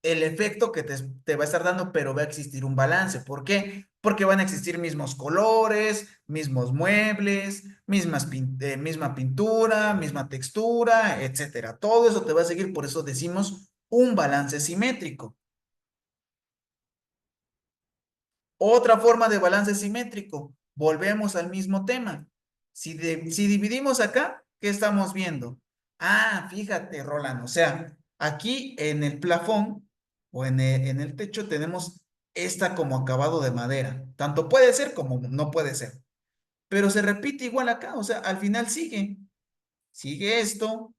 efecto que te va a estar dando, pero va a existir un balance. ¿Por qué? Porque van a existir mismos colores, mismos muebles, misma pintura, misma textura, etcétera. Todo eso te va a seguir, por eso decimos un balance simétrico. Otra forma de balance simétrico. Volvemos al mismo tema. Si dividimos acá, ¿qué estamos viendo? Ah, fíjate, Roland. O sea, aquí en el plafón o en el techo tenemos esta como acabado de madera. Tanto puede ser como no puede ser. Pero se repite igual acá. O sea, al final sigue. Sigue esto.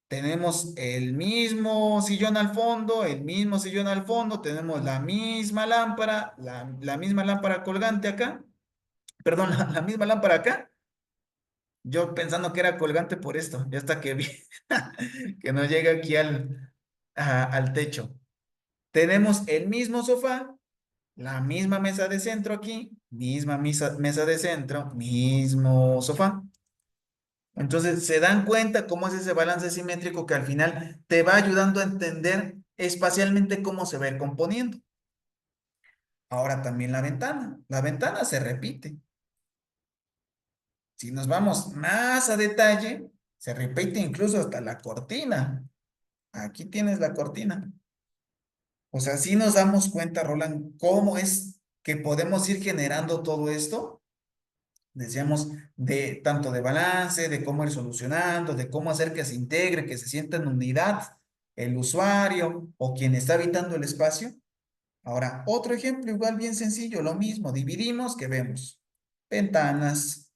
Tenemos el mismo sillón al fondo, el mismo sillón al fondo, tenemos la misma lámpara, la misma lámpara colgante acá, perdón, la misma lámpara acá. Yo pensando que era colgante por esto, ya hasta que vi que no llega aquí al techo. Tenemos el mismo sofá, la misma mesa de centro aquí, misma mesa de centro, mismo sofá. Entonces, se dan cuenta cómo es ese balance simétrico que al final te va ayudando a entender espacialmente cómo se va a ir componiendo. Ahora también la ventana. La ventana se repite. Si nos vamos más a detalle, se repite incluso hasta la cortina. Aquí tienes la cortina. O sea, si nos damos cuenta, Roland, cómo es que podemos ir generando todo esto. Decíamos de tanto de balance, de cómo ir solucionando, de cómo hacer que se integre, que se sienta en unidad el usuario o quien está habitando el espacio. Ahora, otro ejemplo igual bien sencillo, lo mismo, dividimos que vemos ventanas,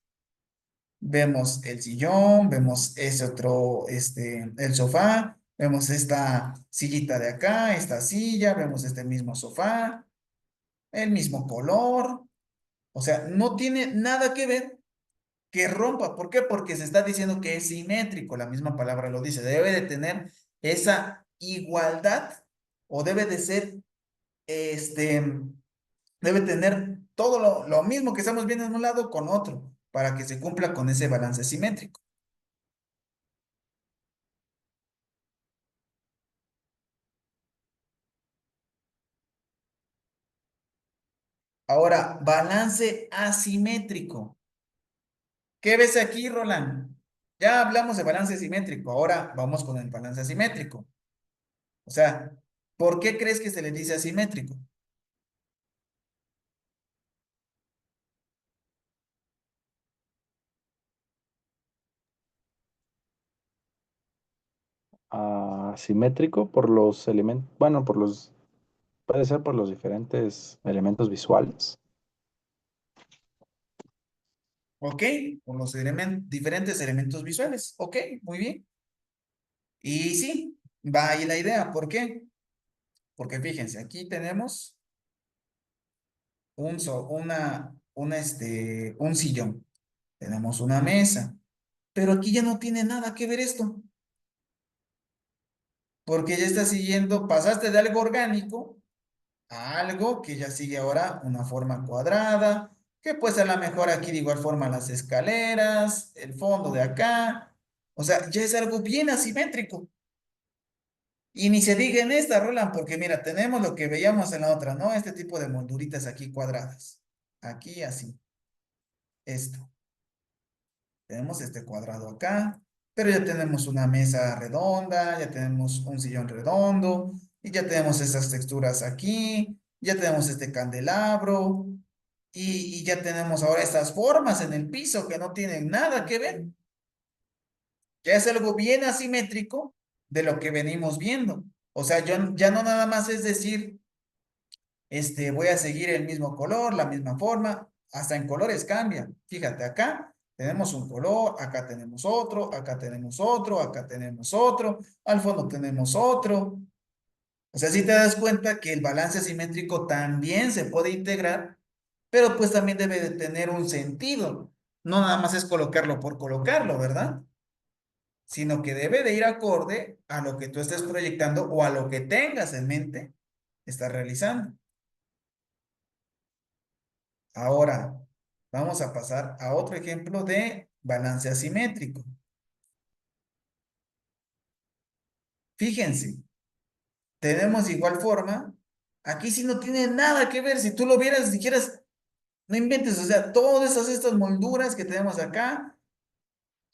vemos el sillón, vemos ese otro, el sofá, Vemos esta sillita de acá, esta silla, vemos este mismo sofá, el mismo color. O sea, no tiene nada que ver que rompa. ¿Por qué? Porque se está diciendo que es simétrico. La misma palabra lo dice. Debe de tener esa igualdad o debe de ser, este, debe tener todo lo mismo que estamos viendo en un lado con otro para que se cumpla con ese balance simétrico. Ahora, balance asimétrico. ¿Qué ves aquí, Roland? Ya hablamos de balance simétrico, ahora vamos con el balance asimétrico. O sea, ¿por qué crees que se le dice asimétrico? Simétrico por los elementos, bueno, puede ser por los diferentes elementos visuales. ¿Ok? Por los diferentes elementos visuales. ¿Ok? Muy bien. Y sí, va ahí la idea. ¿Por qué? Porque fíjense, aquí tenemos un sillón. Tenemos una mesa. Pero aquí ya no tiene nada que ver esto. Porque ya está siguiendo, pasaste de algo orgánico a algo que ya sigue ahora una forma cuadrada, que pues a lo mejor aquí de igual forma las escaleras, el fondo de acá, o sea, ya es algo bien asimétrico. Y ni se diga en esta, Roland, porque mira, tenemos lo que veíamos en la otra, ¿no? Este tipo de molduritas aquí cuadradas. Aquí así, esto. Tenemos este cuadrado acá, pero ya tenemos una mesa redonda, ya tenemos un sillón redondo, y ya tenemos estas texturas aquí, ya tenemos este candelabro, y ya tenemos ahora estas formas en el piso que no tienen nada que ver. Ya es algo bien asimétrico de lo que venimos viendo. O sea, yo, ya no nada más es decir, voy a seguir el mismo color, la misma forma, hasta en colores cambian. Fíjate, acá tenemos un color, acá tenemos otro, acá tenemos otro, acá tenemos otro, al fondo tenemos otro. O sea, si te das cuenta que el balance asimétrico también se puede integrar, pero pues también debe de tener un sentido. No nada más es colocarlo por colocarlo, ¿verdad? Sino que debe de ir acorde a lo que tú estés proyectando o a lo que tengas en mente estar realizando. Ahora, vamos a pasar a otro ejemplo de balance asimétrico. Fíjense, tenemos de igual forma, aquí sí no tiene nada que ver, si tú lo vieras, si quieras, no inventes, o sea, todas estas molduras que tenemos acá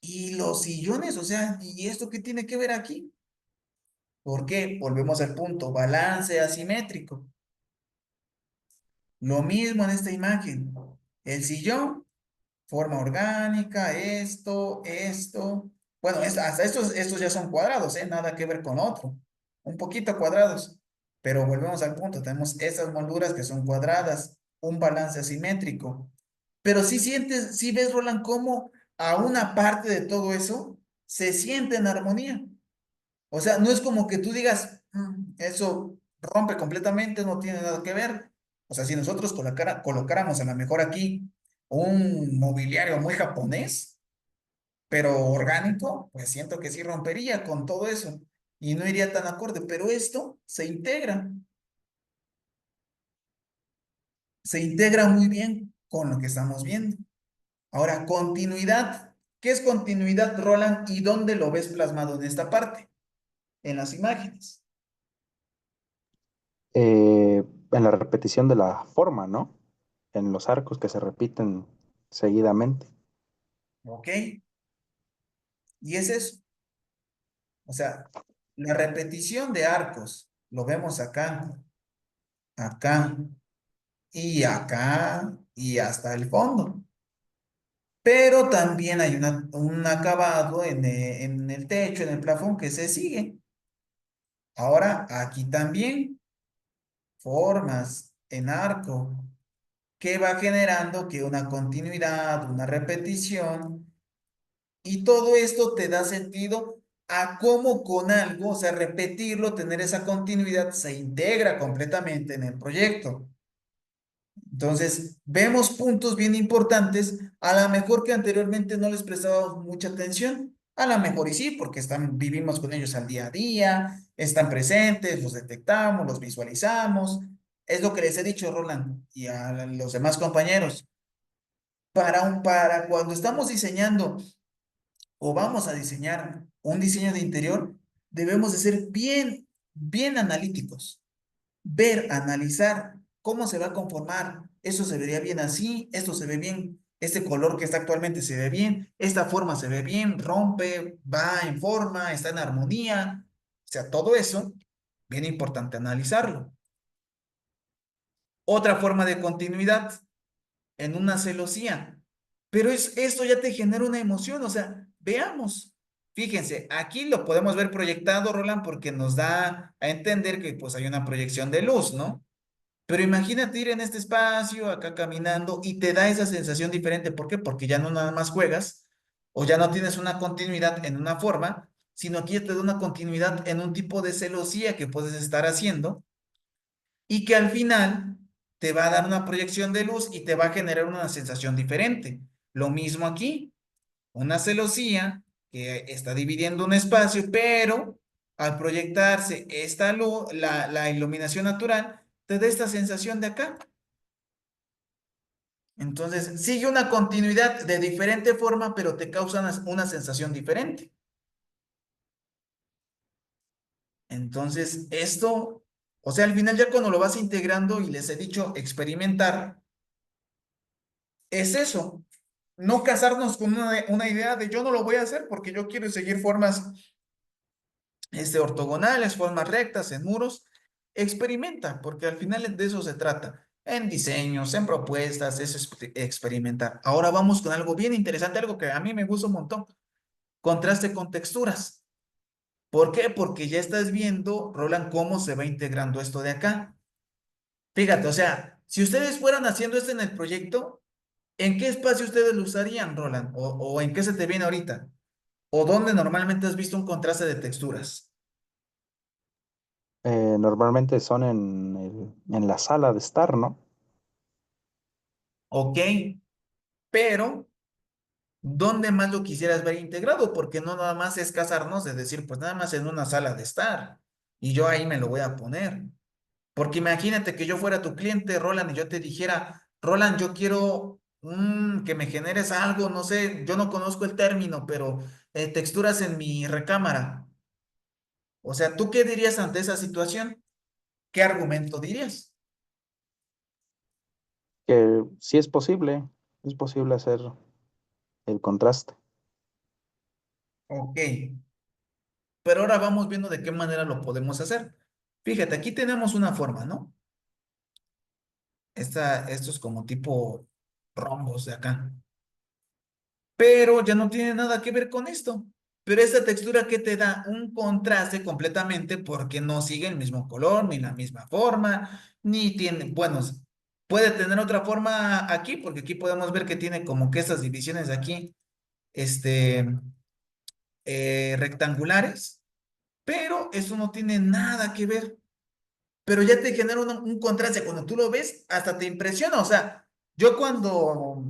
y los sillones, o sea, ¿y esto qué tiene que ver aquí? ¿Por qué? Volvemos al punto, balance asimétrico. Lo mismo en esta imagen. El sillón forma orgánica, esto. Bueno, hasta estos ya son cuadrados, ¿eh? Nada que ver con otro. Un poquito cuadrados. Pero volvemos al punto. Tenemos estas molduras que son cuadradas, un balance asimétrico. Pero si sientes, si ves, Roland, cómo a una parte de todo eso se siente en armonía. O sea, no es como que tú digas, eso rompe completamente, no tiene nada que ver. O sea, si nosotros colocáramos a lo mejor aquí un mobiliario muy japonés, pero orgánico, pues siento que sí rompería con todo eso y no iría tan acorde. Pero esto se integra muy bien con lo que estamos viendo. Ahora, continuidad. ¿Qué es continuidad, Roland? ¿Y dónde lo ves plasmado en esta parte? En las imágenes. En la repetición de la forma, ¿no? En los arcos que se repiten seguidamente. ¿Ok? Y es eso. O sea, la repetición de arcos, lo vemos acá, acá y hasta el fondo. Pero también hay un acabado en el techo, en el plafón que se sigue. Ahora, aquí también, formas en arco, que va generando que una continuidad, una repetición, y todo esto te da sentido a cómo con algo, o sea, repetirlo, tener esa continuidad, se integra completamente en el proyecto. Entonces, vemos puntos bien importantes, a lo mejor que anteriormente no les prestábamos mucha atención, a lo mejor y sí, porque vivimos con ellos al día a día, están presentes, los detectamos, los visualizamos. Es lo que les he dicho, Roland, y a los demás compañeros. Para cuando estamos diseñando o vamos a diseñar un diseño de interior, debemos de ser bien analíticos, ver, analizar cómo se va a conformar. Eso se vería bien así, esto se ve bien, este color que está actualmente se ve bien, esta forma se ve bien, rompe, va en forma, está en armonía. O sea, todo eso, bien importante analizarlo. Otra forma de continuidad en una celosía. Pero esto ya te genera una emoción, o sea, veamos. Fíjense, aquí lo podemos ver proyectado, Roland, porque nos da a entender que pues hay una proyección de luz, ¿no? Pero imagínate ir en este espacio, acá caminando, y te da esa sensación diferente. ¿Por qué? Porque ya no nada más juegas, o ya no tienes una continuidad en una forma, sino aquí ya te da una continuidad en un tipo de celosía que puedes estar haciendo y que al final te va a dar una proyección de luz y te va a generar una sensación diferente. Lo mismo aquí, una celosía que está dividiendo un espacio, pero al proyectarse esta luz, la iluminación natural, te da esta sensación de acá. Entonces, sigue una continuidad de diferente forma, pero te causa una sensación diferente. Entonces, esto, o sea, al final ya cuando lo vas integrando y les he dicho experimentar, es eso, no casarnos con una idea de yo no lo voy a hacer porque yo quiero seguir formas ortogonales, formas rectas, en muros. Experimenta, porque al final de eso se trata. En diseños, en propuestas, es experimentar. Ahora vamos con algo bien interesante, algo que a mí me gusta un montón. Contraste con texturas. ¿Por qué? Porque ya estás viendo, Roland, cómo se va integrando esto de acá. Fíjate, o sea, si ustedes fueran haciendo esto en el proyecto, ¿en qué espacio ustedes lo usarían, Roland? O en qué se te viene ahorita? ¿O dónde normalmente has visto un contraste de texturas? Normalmente son en la sala de estar, ¿no? Ok, pero ¿dónde más lo quisieras ver integrado? Porque no nada más es casarnos de decir, pues nada más en una sala de estar y yo ahí me lo voy a poner. Porque imagínate que yo fuera tu cliente, Roland, y yo te dijera, Roland, yo quiero que me generes algo, no sé, yo no conozco el término, pero texturas en mi recámara. O sea, ¿tú qué dirías ante esa situación? ¿Qué argumento dirías? Que sí es posible hacer el contraste. Ok, pero ahora vamos viendo de qué manera lo podemos hacer. Fíjate, aquí tenemos una forma, ¿no? Esto es como tipo rombos de acá. Pero ya no tiene nada que ver con esto. Pero esta textura que te da un contraste completamente porque no sigue el mismo color, ni la misma forma, ni tiene, bueno, puede tener otra forma aquí, porque aquí podemos ver que tiene como que estas divisiones de aquí, este, rectangulares, pero eso no tiene nada que ver. Pero ya te genera un contraste. Cuando tú lo ves, hasta te impresiona. O sea, yo cuando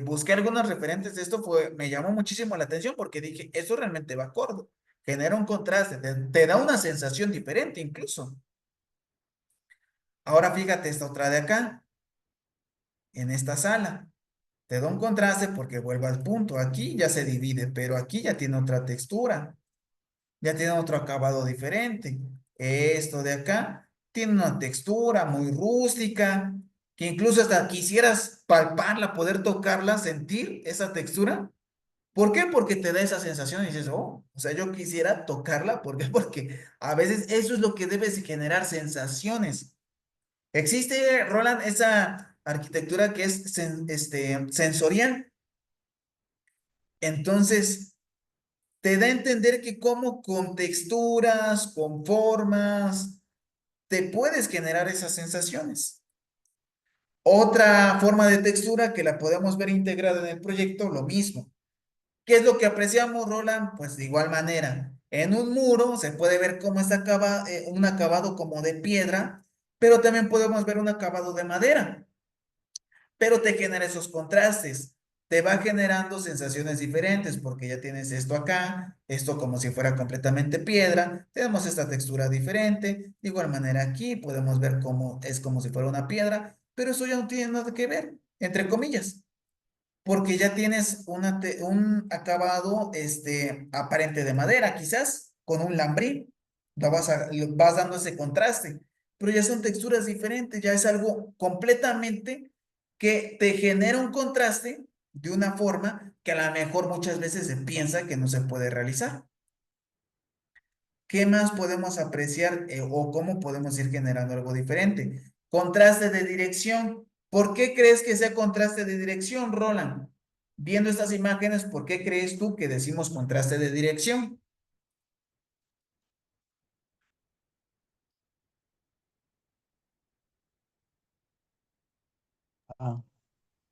busqué algunos referentes de esto, me llamó muchísimo la atención porque dije, eso realmente va acorde. Genera un contraste, te da una sensación diferente incluso. Ahora fíjate esta otra de acá, en esta sala. Te da un contraste porque vuelvo al punto. Aquí ya se divide, pero aquí ya tiene otra textura. Ya tiene otro acabado diferente. Esto de acá tiene una textura muy rústica, que incluso hasta quisieras palparla, poder tocarla, sentir esa textura. ¿Por qué? Porque te da esa sensación y dices, oh, o sea, yo quisiera tocarla. ¿Por qué? Porque a veces eso es lo que debes generar sensaciones. Existe, Roland, esa arquitectura que es sensorial. Entonces, te da a entender que como con texturas, con formas, te puedes generar esas sensaciones. Otra forma de textura que la podemos ver integrada en el proyecto, lo mismo. ¿Qué es lo que apreciamos, Roland? Pues de igual manera. En un muro se puede ver cómo está un acabado como de piedra, pero también podemos ver un acabado de madera, pero te genera esos contrastes. Te va generando sensaciones diferentes porque ya tienes esto acá, esto como si fuera completamente piedra, tenemos esta textura diferente, de igual manera aquí podemos ver cómo es como si fuera una piedra, pero eso ya no tiene nada que ver, entre comillas, porque ya tienes un acabado aparente de madera, quizás con un lambrín, lo vas dando ese contraste, pero ya son texturas diferentes, ya es algo completamente que te genera un contraste de una forma que a lo mejor muchas veces se piensa que no se puede realizar. ¿Qué más podemos apreciar o cómo podemos ir generando algo diferente? Contraste de dirección. ¿Por qué crees que sea contraste de dirección, Roland? Viendo estas imágenes, ¿por qué crees tú que decimos contraste de dirección? Ah,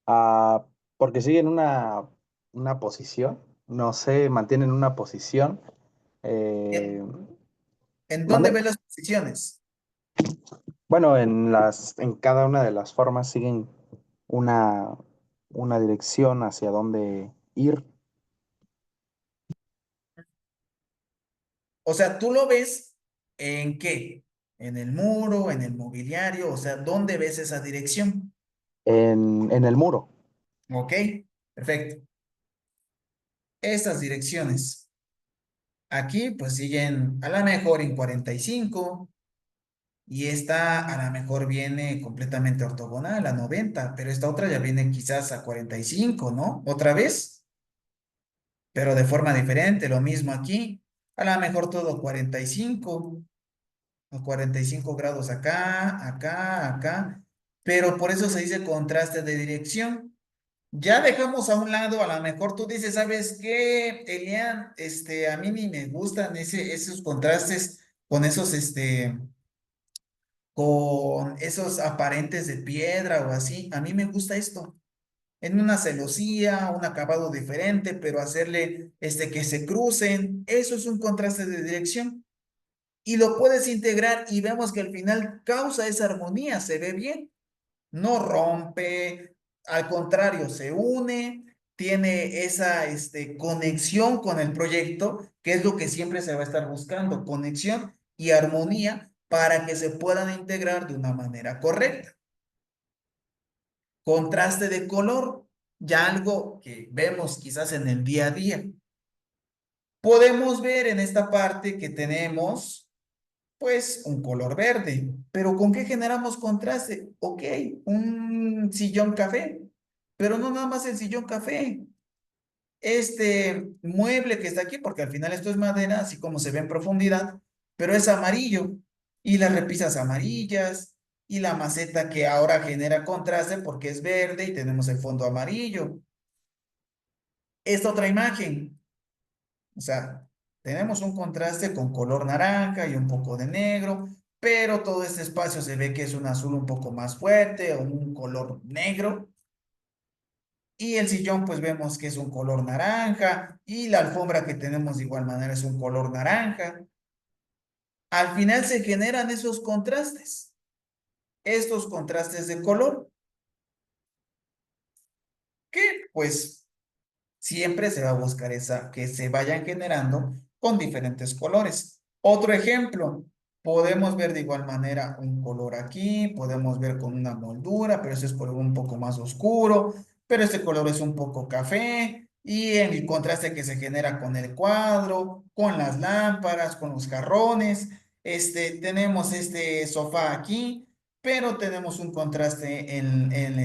ah, porque siguen una posición, no sé, mantienen una posición. ¿En, eh, en dónde ¿Mande? ves las posiciones? Bueno, en cada una de las formas siguen una, una dirección hacia dónde ir. O sea, ¿tú lo ves en qué? ¿En el muro, en el mobiliario? O sea, ¿dónde ves esa dirección? En el muro. Ok, perfecto. Estas direcciones aquí pues siguen a la mejor en 45 y esta a la mejor viene completamente ortogonal a 90, pero esta otra ya viene quizás a 45, ¿no? Otra vez, pero de forma diferente, lo mismo aquí. A lo mejor todo 45 o 45 grados acá, acá, acá, pero por eso se dice contraste de dirección. Ya dejamos a un lado, a lo mejor tú dices, ¿sabes qué, Elian? A mí ni me gustan esos contrastes con con esos aparentes de piedra o así. A mí me gusta esto. En una celosía, un acabado diferente, pero hacerle que se crucen. Eso es un contraste de dirección. Y lo puedes integrar y vemos que al final causa esa armonía, se ve bien, no rompe, al contrario, se une, tiene esa conexión con el proyecto, que es lo que siempre se va a estar buscando, conexión y armonía para que se puedan integrar de una manera correcta. Contraste de color, ya algo que vemos quizás en el día a día. Podemos ver en esta parte que tenemos pues un color verde. Pero ¿con qué generamos contraste? Ok, un sillón café, pero no nada más el sillón café. Este mueble que está aquí, porque al final esto es madera, así como se ve en profundidad, pero es amarillo. Y las repisas amarillas, y la maceta que ahora genera contraste porque es verde y tenemos el fondo amarillo. Esta otra imagen, o sea, tenemos un contraste con color naranja y un poco de negro, pero todo este espacio se ve que es un azul un poco más fuerte o un color negro. Y el sillón, pues vemos que es un color naranja y la alfombra que tenemos de igual manera es un color naranja. Al final se generan esos contrastes, estos contrastes de color, que pues siempre se va a buscar que se vayan generando con diferentes colores. Otro ejemplo, podemos ver de igual manera un color aquí, podemos ver con una moldura, pero ese es color un poco más oscuro, pero este color es un poco café, y en el contraste que se genera con el cuadro, con las lámparas, con los jarrones, tenemos este sofá aquí, pero tenemos un contraste en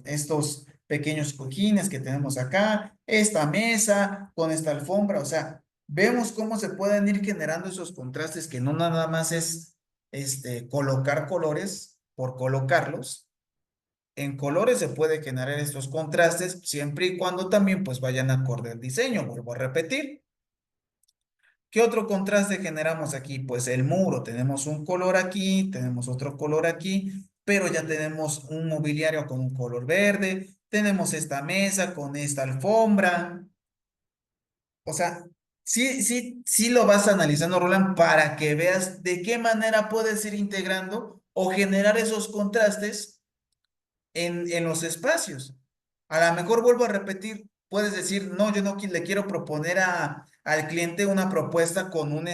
estos pequeños cojines que tenemos acá, esta mesa con esta alfombra, o sea, vemos cómo se pueden ir generando esos contrastes que no nada más es colocar colores por colocarlos. En colores se puede generar estos contrastes siempre y cuando también pues vayan acorde al diseño, vuelvo a repetir. ¿Qué otro contraste generamos aquí? Pues el muro, tenemos un color aquí, tenemos otro color aquí, pero ya tenemos un mobiliario con un color verde, tenemos esta mesa con esta alfombra. O sea, sí, sí, sí lo vas analizando, Roland, para que veas de qué manera puedes ir integrando o generar esos contrastes en los espacios. A lo mejor vuelvo a repetir, puedes decir, no, yo no le quiero proponer al cliente una propuesta con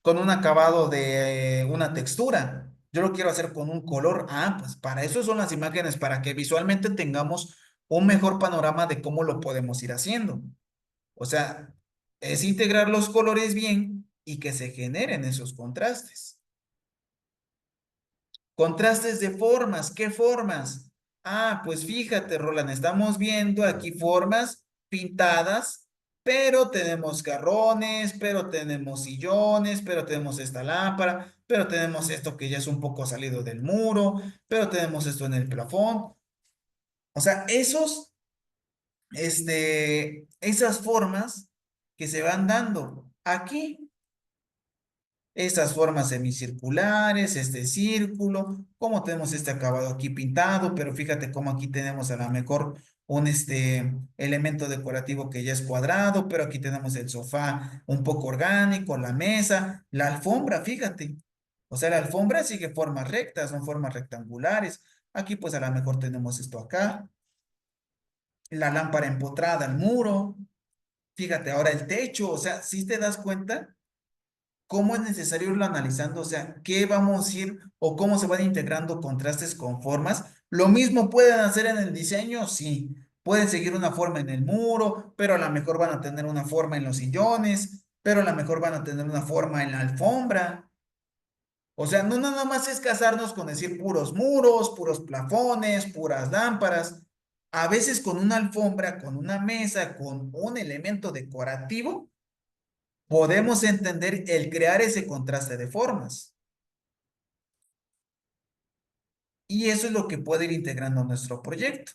con un acabado de una textura. Yo lo quiero hacer con un color. Ah, pues para eso son las imágenes, para que visualmente tengamos un mejor panorama de cómo lo podemos ir haciendo. O sea, es integrar los colores bien y que se generen esos contrastes. Contrastes de formas. ¿Qué formas? Ah, pues fíjate, Roland, estamos viendo aquí formas pintadas, pero tenemos jarrones, pero tenemos sillones, pero tenemos esta lámpara, pero tenemos esto que ya es un poco salido del muro, pero tenemos esto en el plafón. O sea, esas formas que se van dando aquí. Estas formas semicirculares, este círculo, como tenemos este acabado aquí pintado, pero fíjate cómo aquí tenemos a lo mejor un elemento decorativo que ya es cuadrado, pero aquí tenemos el sofá un poco orgánico, la mesa, la alfombra, fíjate. O sea, la alfombra sigue formas rectas, son formas rectangulares. Aquí pues a lo mejor tenemos esto acá, la lámpara empotrada al muro. Fíjate ahora el techo, o sea, si te das cuenta cómo es necesario irlo analizando, o sea, qué vamos a ir o cómo se van integrando contrastes con formas. Lo mismo pueden hacer en el diseño, sí. Pueden seguir una forma en el muro, pero a lo mejor van a tener una forma en los sillones, pero a lo mejor van a tener una forma en la alfombra. O sea, no nada más es casarnos con decir puros muros, puros plafones, puras lámparas. A veces con una alfombra, con una mesa, con un elemento decorativo podemos entender el crear ese contraste de formas. Y eso es lo que puede ir integrando a nuestro proyecto.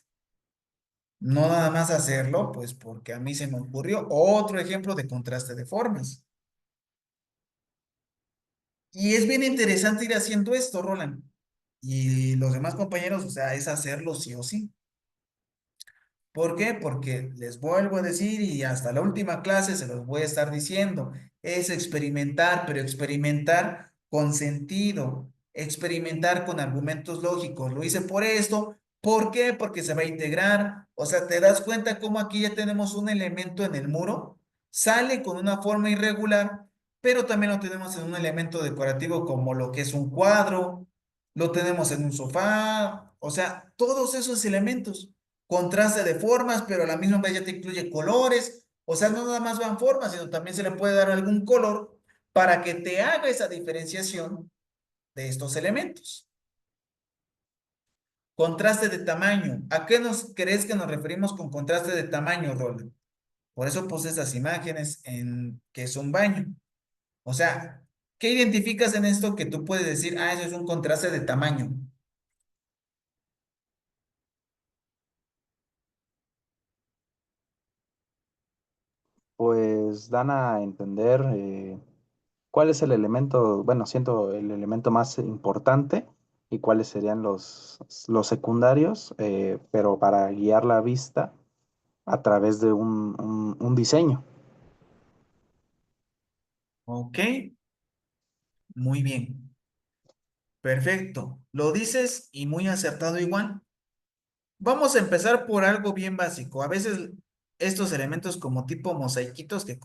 No nada más hacerlo, pues porque a mí se me ocurrió otro ejemplo de contraste de formas. Y es bien interesante ir haciendo esto, Roland. Y los demás compañeros, o sea, es hacerlo sí o sí. ¿Por qué? Porque les vuelvo a decir y hasta la última clase se los voy a estar diciendo, es experimentar, pero experimentar con sentido, experimentar con argumentos lógicos. Lo hice por esto. ¿Por qué? Porque se va a integrar. O sea, ¿te das cuenta cómo aquí ya tenemos un elemento en el muro? Sale con una forma irregular, pero también lo tenemos en un elemento decorativo como lo que es un cuadro, lo tenemos en un sofá, o sea, todos esos elementos contraste de formas, pero a la misma vez ya te incluye colores. O sea, no nada más van formas, sino también se le puede dar algún color para que te haga esa diferenciación de estos elementos. Contraste de tamaño. ¿A qué nos crees que nos referimos con contraste de tamaño, Roland? Por eso puse esas imágenes en que es un baño. O sea, ¿qué identificas en esto que tú puedes decir, ah, eso es un contraste de tamaño? Pues dan a entender cuál es el elemento, bueno, siento el elemento más importante y cuáles serían los secundarios, pero para guiar la vista a través de un diseño. Ok, muy bien. Perfecto. Lo dices y muy acertado igual. Vamos a empezar por algo bien básico. A veces estos elementos como tipo mosaiquitos que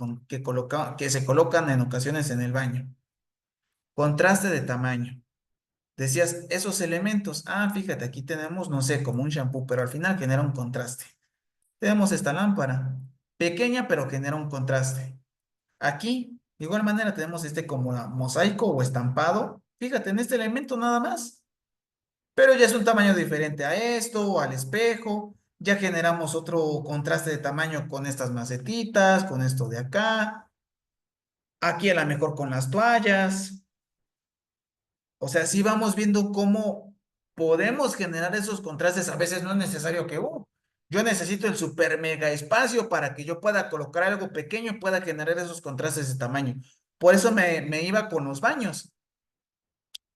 se colocan en ocasiones en el baño. Contraste de tamaño. Decías, esos elementos, ah, fíjate, aquí tenemos, no sé, como un shampoo, pero al final genera un contraste. Tenemos esta lámpara, pequeña, pero genera un contraste. Aquí, de igual manera, tenemos este como mosaico o estampado. Fíjate, en este elemento nada más. Pero ya es un tamaño diferente a esto, o al espejo. Ya generamos otro contraste de tamaño con estas macetitas, con esto de acá. Aquí a lo mejor con las toallas. O sea, sí vamos viendo cómo podemos generar esos contrastes. A veces no es necesario que, yo necesito el super mega espacio para que yo pueda colocar algo pequeño y pueda generar esos contrastes de tamaño. Por eso me iba con los baños.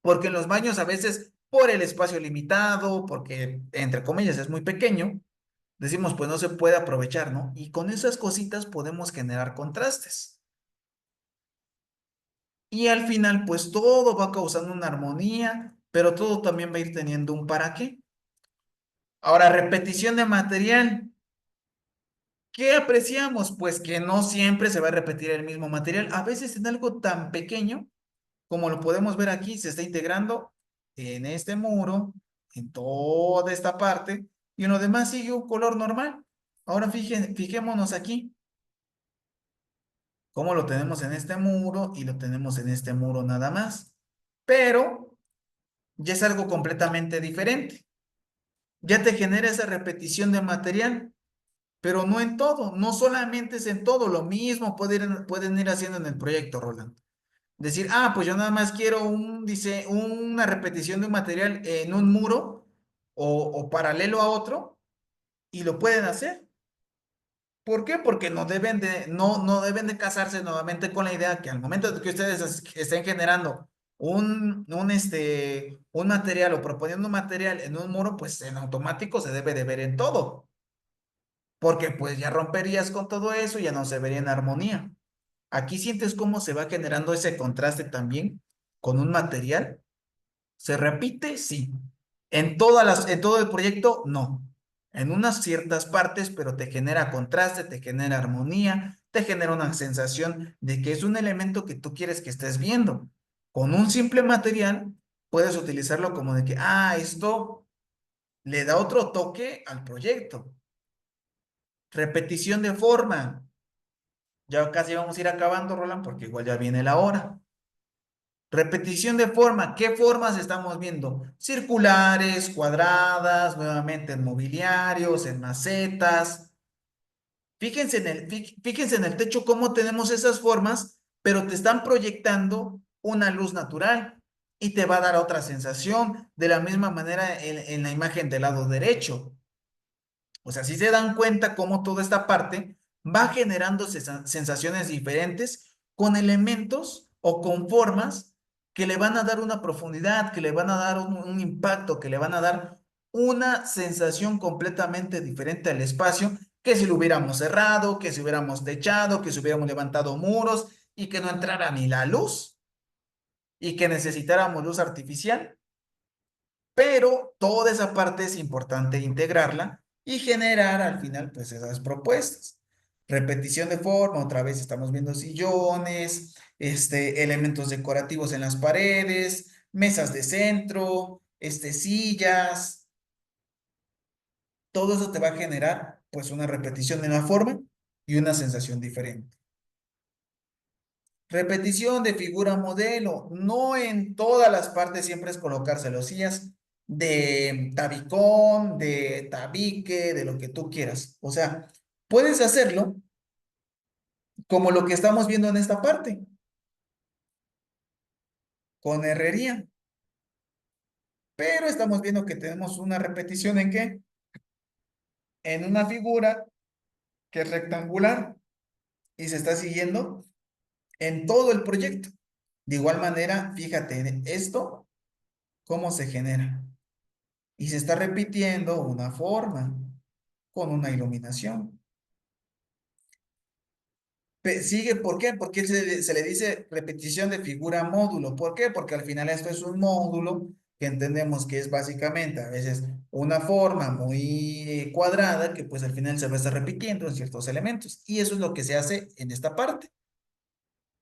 Porque en los baños a veces, por el espacio limitado, porque entre comillas es muy pequeño, decimos, pues no se puede aprovechar, ¿no? Y con esas cositas podemos generar contrastes. Y al final, pues todo va causando una armonía, pero todo también va a ir teniendo un para qué. Ahora, repetición de material. ¿Qué apreciamos? Pues que no siempre se va a repetir el mismo material. A veces en algo tan pequeño como lo podemos ver aquí, se está integrando en este muro, en toda esta parte, y en lo demás sigue un color normal. Ahora fijémonos aquí, cómo lo tenemos en este muro y lo tenemos en este muro nada más. Pero ya es algo completamente diferente. Ya te genera esa repetición de material, pero no en todo, no solamente es en todo, lo mismo pueden ir haciendo en el proyecto, Roland. Decir, ah, pues yo nada más quiero una repetición de un material en un muro o paralelo a otro y lo pueden hacer. ¿Por qué? Porque no deben de casarse nuevamente con la idea que al momento de que ustedes estén generando un material o proponiendo un material en un muro, pues en automático se debe de ver en todo, porque pues ya romperías con todo eso y ya no se vería en armonía. Aquí sientes cómo se va generando ese contraste también con un material. ¿Se repite? Sí. En todo el proyecto, no. En unas ciertas partes, pero te genera contraste, te genera armonía, te genera una sensación de que es un elemento que tú quieres que estés viendo. Con un simple material, puedes utilizarlo como de que, ah, esto le da otro toque al proyecto. Repetición de forma. Ya casi vamos a ir acabando, Roland, porque igual ya viene la hora. Repetición de forma. ¿Qué formas estamos viendo? Circulares, cuadradas, nuevamente en mobiliarios, en macetas. Fíjense en el techo cómo tenemos esas formas, pero te están proyectando una luz natural y te va a dar otra sensación. De la misma manera en la imagen del lado derecho. O sea, si se dan cuenta cómo toda esta parte va generando sensaciones diferentes con elementos o con formas que le van a dar una profundidad, que le van a dar un impacto, que le van a dar una sensación completamente diferente al espacio que si lo hubiéramos cerrado, que si hubiéramos techado, que si hubiéramos levantado muros y que no entrara ni la luz y que necesitáramos luz artificial, pero toda esa parte es importante integrarla y generar al final pues esas propuestas. Repetición de forma, otra vez estamos viendo sillones, elementos decorativos en las paredes, mesas de centro, sillas, todo eso te va a generar pues una repetición en la forma y una sensación diferente. Repetición de figura modelo. No en todas las partes siempre es colocar celosías de tabicón, de tabique, de lo que tú quieras. O sea, puedes hacerlo como lo que estamos viendo en esta parte, con herrería. Pero estamos viendo que tenemos una repetición ¿en qué? En una figura que es rectangular y se está siguiendo en todo el proyecto. De igual manera, fíjate en esto, cómo se genera. Y se está repitiendo una forma con una iluminación. Sigue, ¿por qué? Porque se le dice repetición de figura módulo. ¿Por qué? Porque al final esto es un módulo que entendemos que es básicamente a veces una forma muy cuadrada que pues al final se va a estar repitiendo en ciertos elementos. Y eso es lo que se hace en esta parte.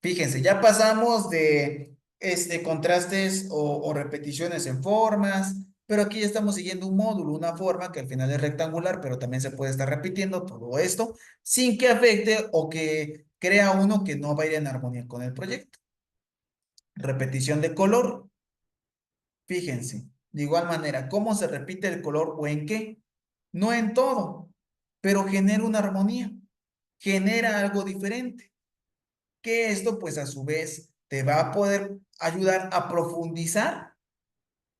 Fíjense, ya pasamos de contrastes o repeticiones en formas, pero aquí ya estamos siguiendo un módulo, una forma que al final es rectangular, pero también se puede estar repitiendo todo esto sin que afecte o que crea uno que no va a ir en armonía con el proyecto. Repetición de color. Fíjense, de igual manera, ¿cómo se repite el color o en qué? No en todo, pero genera una armonía, genera algo diferente, que esto pues a su vez te va a poder ayudar a profundizar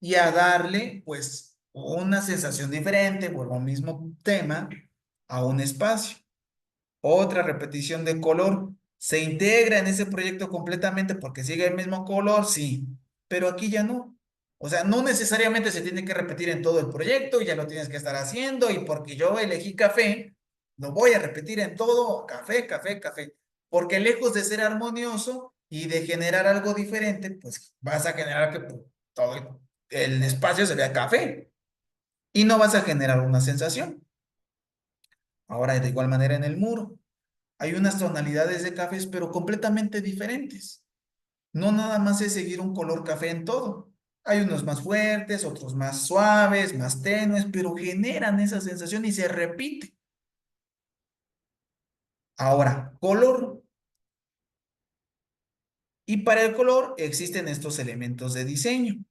y a darle pues una sensación diferente por el mismo tema a un espacio. Otra repetición de color. ¿Se integra en ese proyecto completamente porque sigue el mismo color? Sí, pero aquí ya no. O sea, no necesariamente se tiene que repetir en todo el proyecto y ya lo tienes que estar haciendo y porque yo elegí café, lo voy a repetir en todo, café, café, café. Porque lejos de ser armonioso y de generar algo diferente, pues vas a generar que pues, todo el espacio se vea café y no vas a generar una sensación. Ahora, de igual manera en el muro, hay unas tonalidades de cafés, pero completamente diferentes. No nada más es seguir un color café en todo. Hay unos más fuertes, otros más suaves, más tenues, pero generan esa sensación y se repite. Ahora, color. Y para el color existen estos elementos de diseño.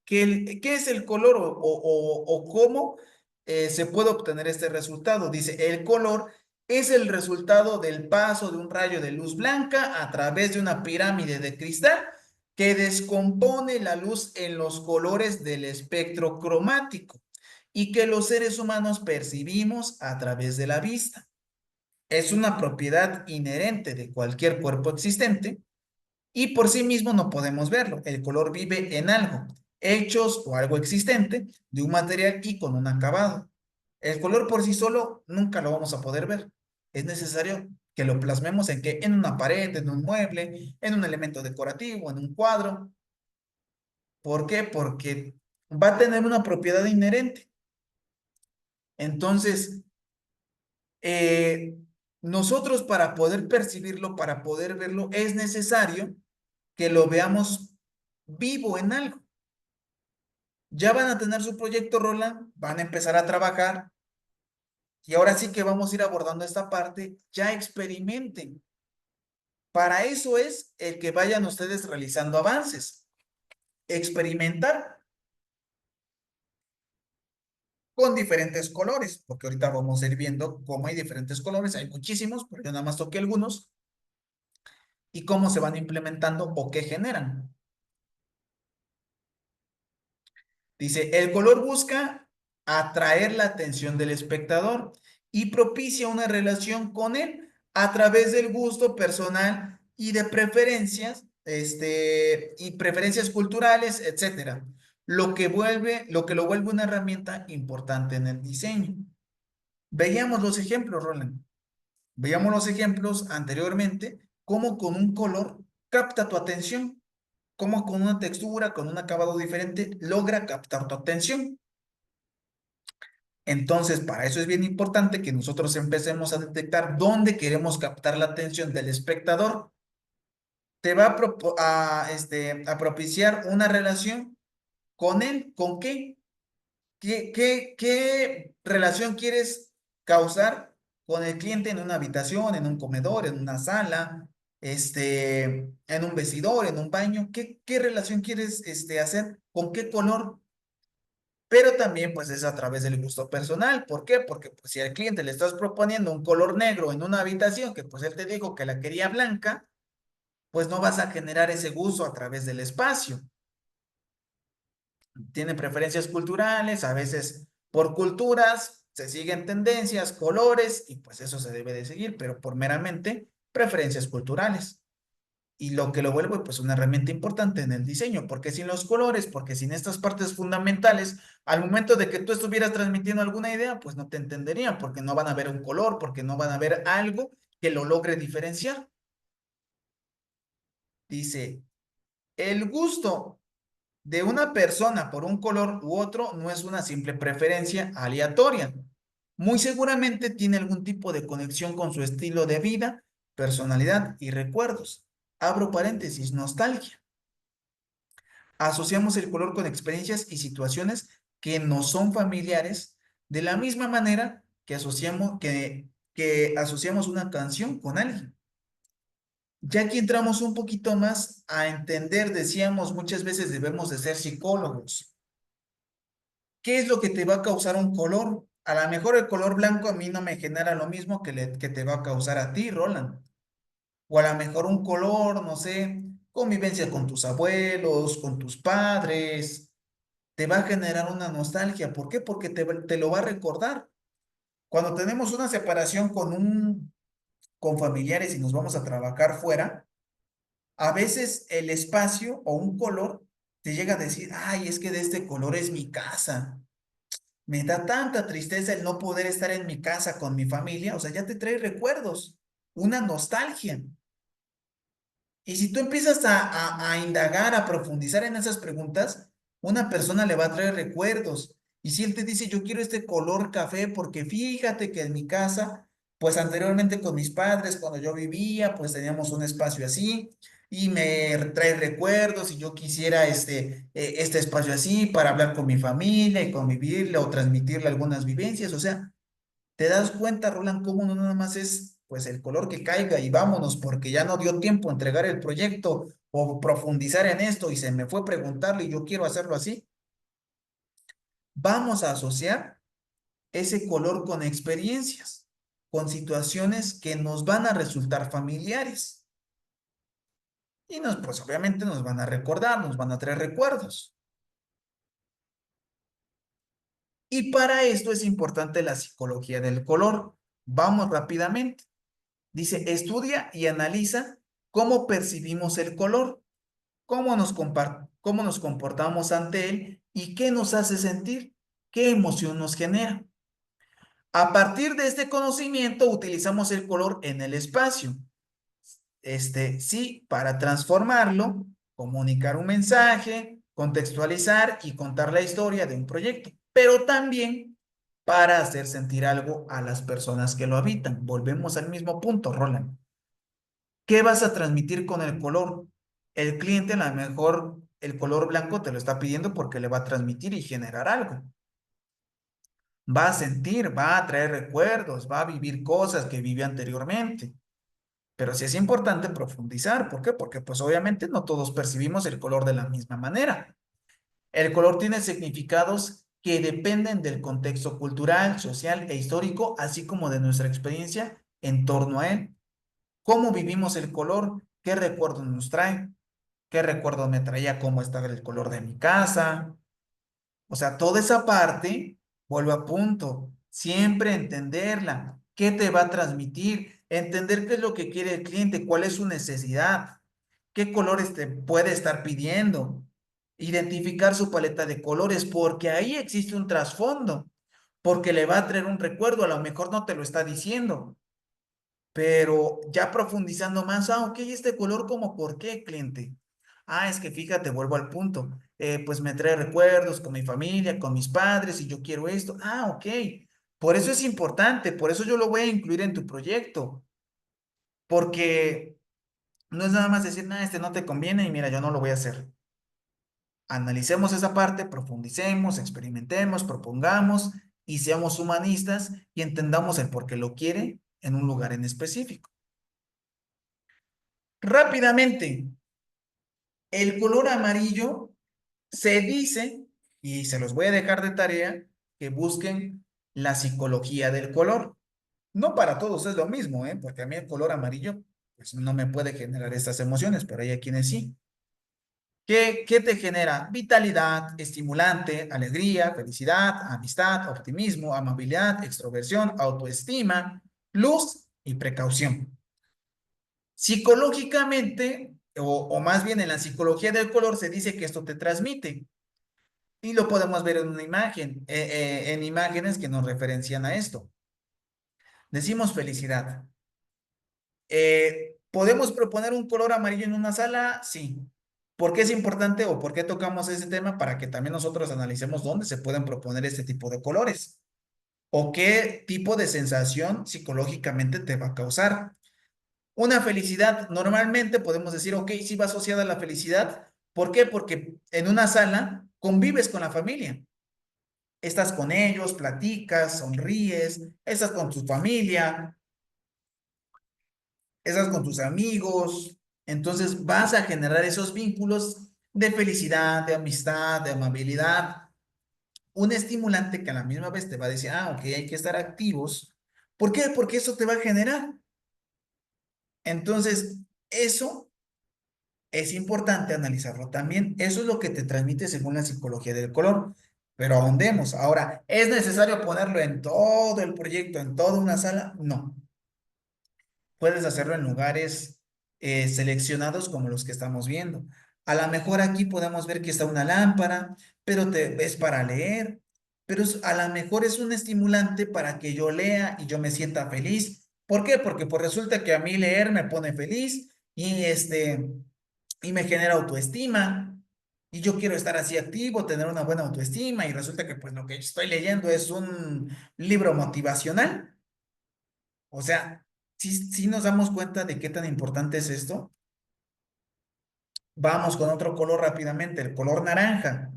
¿Qué es el color o cómo se puede obtener este resultado? Dice, el color es el resultado del paso de un rayo de luz blanca a través de una pirámide de cristal que descompone la luz en los colores del espectro cromático y que los seres humanos percibimos a través de la vista. Es una propiedad inherente de cualquier cuerpo existente y por sí mismo no podemos verlo. El color vive en algo, hechos o algo existente de un material y con un acabado. El color por sí solo nunca lo vamos a poder ver. Es necesario que lo plasmemos en que en una pared, en un mueble, en un elemento decorativo, en un cuadro. ¿Por qué? Porque va a tener una propiedad inherente. Entonces, eh, nosotros para poder percibirlo, para poder verlo, es necesario que lo veamos vivo en algo. Ya van a tener su proyecto, Roland, van a empezar a trabajar y ahora sí que vamos a ir abordando esta parte. Ya experimenten. Para eso es el que vayan ustedes realizando avances. Experimentar con diferentes colores, porque ahorita vamos a ir viendo cómo hay diferentes colores. Hay muchísimos, pero yo nada más toqué algunos y cómo se van implementando o qué generan. Dice, el color busca atraer la atención del espectador y propicia una relación con él a través del gusto personal y de preferencias, y preferencias culturales, etcétera. Lo que lo vuelve una herramienta importante en el diseño. Veíamos los ejemplos, Roland. Veíamos los ejemplos anteriormente, cómo con un color capta tu atención, cómo con una textura, con un acabado diferente, logra captar tu atención. Entonces, para eso es bien importante que nosotros empecemos a detectar dónde queremos captar la atención del espectador. Te va a propiciar una relación con él. ¿Con qué? ¿Qué relación quieres causar con el cliente en una habitación, en un comedor, en una sala, en un vestidor, en un baño? ¿Qué relación quieres hacer? ¿Con qué color? Pero también pues es a través del gusto personal. ¿Por qué? Porque pues, si al cliente le estás proponiendo un color negro en una habitación que pues él te dijo que la quería blanca, pues no vas a generar ese gusto a través del espacio. Tienen preferencias culturales, a veces por culturas se siguen tendencias, colores y pues eso se debe de seguir, pero por meramente preferencias culturales. Y lo que lo vuelve pues una herramienta importante en el diseño, porque sin los colores, porque sin estas partes fundamentales, al momento de que tú estuvieras transmitiendo alguna idea, pues no te entenderían, porque no van a ver un color, porque no van a ver algo que lo logre diferenciar. Dice, el gusto de una persona por un color u otro no es una simple preferencia aleatoria. Muy seguramente tiene algún tipo de conexión con su estilo de vida, personalidad y recuerdos. Abro paréntesis, nostalgia. Asociamos el color con experiencias y situaciones que nos son familiares, de la misma manera que asociamos una canción con alguien. Ya aquí entramos un poquito más a entender, decíamos, muchas veces debemos de ser psicólogos. ¿Qué es lo que te va a causar un color? A lo mejor el color blanco a mí no me genera lo mismo que te va a causar a ti, Roland. O a lo mejor un color, no sé, convivencia con tus abuelos, con tus padres, te va a generar una nostalgia. ¿Por qué? Porque te lo va a recordar. Cuando tenemos una separación con familiares y nos vamos a trabajar fuera, a veces el espacio o un color te llega a decir, ay, es que de este color es mi casa. Me da tanta tristeza el no poder estar en mi casa con mi familia. O sea, ya te trae recuerdos, una nostalgia. Y si tú empiezas a indagar, a profundizar en esas preguntas, una persona le va a traer recuerdos. Y si él te dice, yo quiero este color café porque fíjate que en mi casa, pues anteriormente con mis padres, cuando yo vivía, pues teníamos un espacio así y me trae recuerdos y yo quisiera este espacio así para hablar con mi familia y convivirle o transmitirle algunas vivencias. O sea, ¿te das cuenta, Roland, cómo no nada más es pues el color que caiga y vámonos porque ya no dio tiempo a entregar el proyecto o profundizar en esto y se me fue preguntarle y yo quiero hacerlo así? Vamos a asociar ese color con experiencias, con situaciones que nos van a resultar familiares y pues obviamente nos van a recordar, nos van a traer recuerdos. Y para esto es importante la psicología del color. Vamos rápidamente. Dice, estudia y analiza cómo percibimos el color, cómo nos comportamos ante él y qué nos hace sentir, qué emoción nos genera. A partir de este conocimiento utilizamos el color en el espacio. Sí, para transformarlo, comunicar un mensaje, contextualizar y contar la historia de un proyecto, pero también para hacer sentir algo a las personas que lo habitan. Volvemos al mismo punto, Roland. ¿Qué vas a transmitir con el color? El cliente a lo mejor el color blanco te lo está pidiendo porque le va a transmitir y generar algo. Va a sentir, va a traer recuerdos, va a vivir cosas que vivió anteriormente. Pero sí es importante profundizar. ¿Por qué? Porque pues obviamente no todos percibimos el color de la misma manera. El color tiene significados que dependen del contexto cultural, social e histórico, así como de nuestra experiencia en torno a él. ¿Cómo vivimos el color? ¿Qué recuerdos nos trae? ¿Qué recuerdos me traía cómo estaba el color de mi casa? O sea, toda esa parte, vuelvo a punto, siempre entenderla. ¿Qué te va a transmitir? Entender qué es lo que quiere el cliente, cuál es su necesidad, qué colores te puede estar pidiendo. Identificar su paleta de colores, porque ahí existe un trasfondo, porque le va a traer un recuerdo, a lo mejor no te lo está diciendo, pero ya profundizando más, ok, este color como, ¿por qué, cliente? Es que fíjate, vuelvo al punto, pues me trae recuerdos con mi familia, con mis padres y yo quiero esto. Ok, por eso es importante, por eso yo lo voy a incluir en tu proyecto, porque no es nada más decir, nada, este no te conviene y mira, yo no lo voy a hacer. Analicemos esa parte, profundicemos, experimentemos, propongamos y seamos humanistas y entendamos el por qué lo quiere en un lugar en específico. Rápidamente, el color amarillo se dice, y se los voy a dejar de tarea, que busquen la psicología del color. No para todos es lo mismo, ¿eh? Porque a mí el color amarillo pues, no me puede generar estas emociones, pero hay a quienes sí. ¿Qué te genera? Vitalidad, estimulante, alegría, felicidad, amistad, optimismo, amabilidad, extroversión, autoestima, luz y precaución. Psicológicamente, o más bien en la psicología del color, se dice que esto te transmite. Y lo podemos ver en una imagen, en imágenes que nos referencian a esto. Decimos felicidad. ¿Podemos proponer un color amarillo en una sala? Sí. ¿Por qué es importante o por qué tocamos ese tema? Para que también nosotros analicemos dónde se pueden proponer este tipo de colores o qué tipo de sensación psicológicamente te va a causar. Una felicidad, normalmente podemos decir, ok, sí va asociada a la felicidad. ¿Por qué? Porque en una sala convives con la familia. Estás con ellos, platicas, sonríes, estás con tu familia, estás con tus amigos. Entonces vas a generar esos vínculos de felicidad, de amistad, de amabilidad. Un estimulante que a la misma vez te va a decir, ok, hay que estar activos. ¿Por qué? Porque eso te va a generar. Entonces, eso es importante analizarlo también. Eso es lo que te transmite según la psicología del color. Pero ahondemos. Ahora, ¿es necesario ponerlo en todo el proyecto, en toda una sala? No. Puedes hacerlo en lugares seleccionados como los que estamos viendo. A lo mejor aquí podemos ver que está una lámpara, pero es para leer, pero a lo mejor es un estimulante para que yo lea y yo me sienta feliz. ¿Por qué? Porque pues resulta que a mí leer me pone feliz y me genera autoestima. Y yo quiero estar así activo, tener una buena autoestima y resulta que pues lo que estoy leyendo es un libro motivacional. O sea, si nos damos cuenta de qué tan importante es esto. Vamos con otro color rápidamente, el color naranja.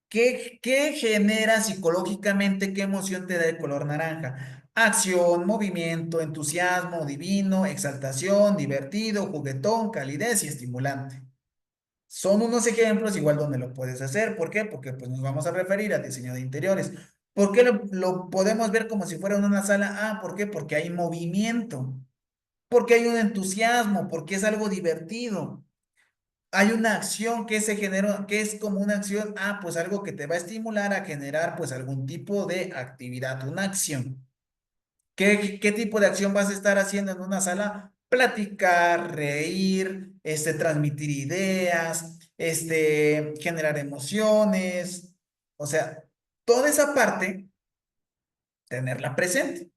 ¿Qué genera psicológicamente? ¿Qué emoción te da el color naranja? Acción, movimiento, entusiasmo, divino, exaltación, divertido, juguetón, calidez y estimulante. Son unos ejemplos igual donde lo puedes hacer. ¿Por qué? Porque pues nos vamos a referir a diseño de interiores. ¿Por qué lo podemos ver como si fuera en una sala? Ah, ¿por qué? Porque hay movimiento, porque hay un entusiasmo, porque es algo divertido. Hay una acción que se genera, que es como una acción, ah, pues algo que te va a estimular a generar pues algún tipo de actividad, una acción. ¿Qué tipo de acción vas a estar haciendo en una sala? Platicar, reír, transmitir ideas, generar emociones, o sea, toda esa parte, tenerla presente,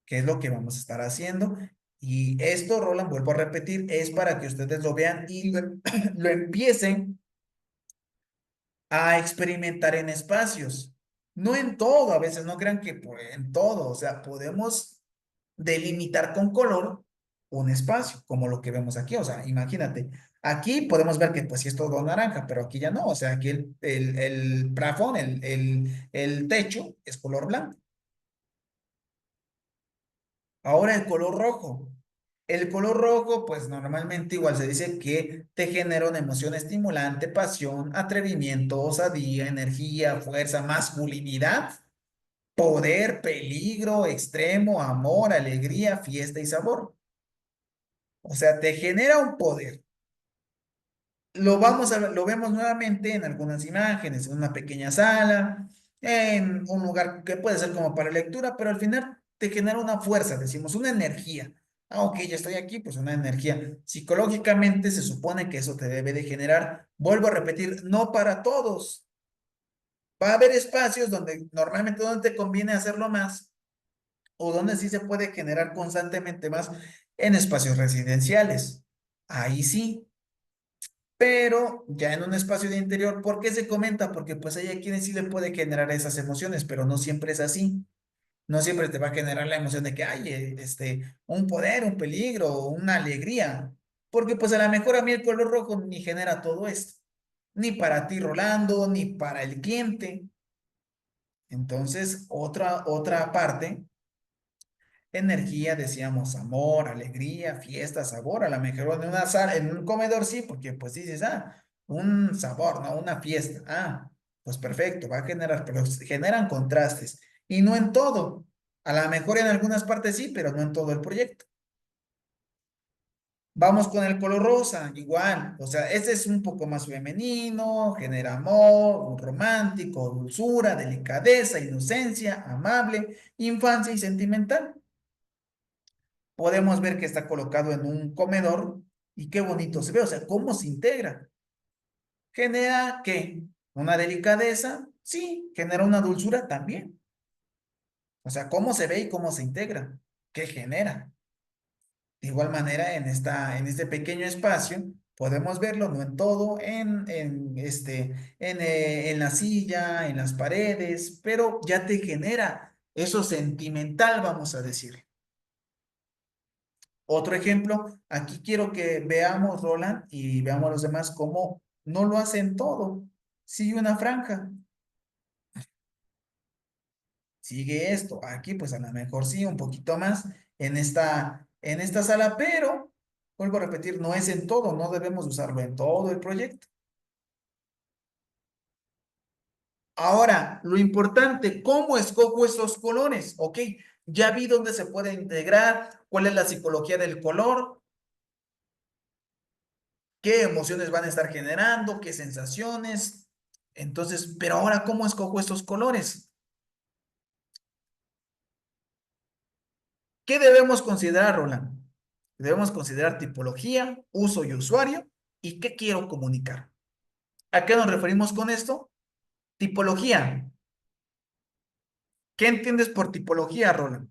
que es lo que vamos a estar haciendo. Y esto, Roland, vuelvo a repetir, es para que ustedes lo vean y lo empiecen a experimentar en espacios. No en todo, a veces no crean que en todo, o sea, podemos delimitar con color un espacio, como lo que vemos aquí, o sea, imagínate, aquí podemos ver que pues sí es todo naranja, pero aquí ya no, o sea, aquí el plafón, el techo es color blanco. Ahora el color rojo. El color rojo, pues normalmente igual se dice que te genera una emoción estimulante, pasión, atrevimiento, osadía, energía, fuerza, masculinidad, poder, peligro, extremo, amor, alegría, fiesta y sabor. O sea, te genera un poder. Lo vemos nuevamente en algunas imágenes, en una pequeña sala, en un lugar que puede ser como para lectura, pero al final te genera una fuerza, decimos, una energía. Ah, ok, ya estoy aquí, pues una energía. Psicológicamente se supone que eso te debe de generar, vuelvo a repetir, no para todos. Va a haber espacios donde normalmente donde te conviene hacerlo más o donde sí se puede generar constantemente más en espacios residenciales. Ahí sí, pero ya en un espacio de interior, ¿por qué se comenta? Porque pues hay a quienes sí le puede generar esas emociones, pero no siempre es así. No siempre te va a generar la emoción de que hay un poder, un peligro, una alegría. Porque pues a lo mejor a mí el color rojo ni genera todo esto. Ni para ti, Rolando, ni para el cliente. Entonces, otra parte, energía, decíamos, amor, alegría, fiesta, sabor. A lo mejor en una sala, en un comedor sí, porque pues dices, ah, un sabor, ¿no? Una fiesta. Ah, pues perfecto, va a generar, pero generan contrastes. Y no en todo. A lo mejor en algunas partes sí, pero no en todo el proyecto. Vamos con el color rosa, igual. O sea, este es un poco más femenino, genera amor, romántico, dulzura, delicadeza, inocencia, amable, infancia y sentimental. Podemos ver que está colocado en un comedor y qué bonito se ve, o sea, cómo se integra. ¿Genera qué? ¿Una delicadeza? Sí, genera una dulzura también. O sea, cómo se ve y cómo se integra. ¿Qué genera? De igual manera, en este pequeño espacio, podemos verlo, no en todo, en la silla, en las paredes, pero ya te genera eso sentimental, vamos a decir. Otro ejemplo, aquí quiero que veamos, Roland, y veamos a los demás cómo no lo hacen todo. Sigue una franja, sigue esto. Aquí, pues a lo mejor sí, un poquito más en esta sala, pero vuelvo a repetir, no es en todo, no debemos usarlo en todo el proyecto. Ahora, lo importante, ¿cómo escojo esos colores? Ok, ya vi dónde se puede integrar, cuál es la psicología del color, qué emociones van a estar generando, qué sensaciones. Entonces, pero ahora, ¿cómo escojo estos colores? ¿Qué debemos considerar, Roland? Debemos considerar tipología, uso y usuario. ¿Y qué quiero comunicar? ¿A qué nos referimos con esto? Tipología. ¿Qué entiendes por tipología, Roland?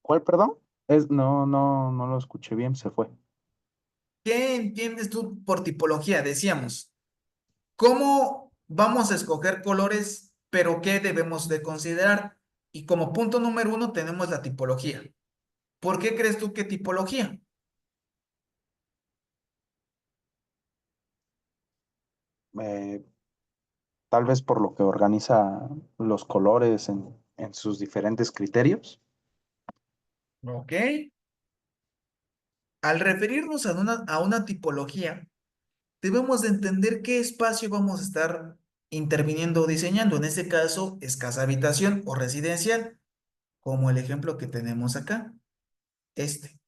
¿Cuál, perdón? No lo escuché bien, se fue. ¿Qué entiendes tú por tipología? Decíamos, ¿cómo vamos a escoger colores, pero qué debemos de considerar? Y como punto número uno tenemos la tipología. ¿Por qué crees tú que tipología? Eh, Tal vez por lo que organiza los colores en sus diferentes criterios. Ok. Al referirnos a una tipología, debemos de entender qué espacio vamos a estar interviniendo o diseñando. En este caso, es casa habitación o residencial, como el ejemplo que tenemos acá. Este,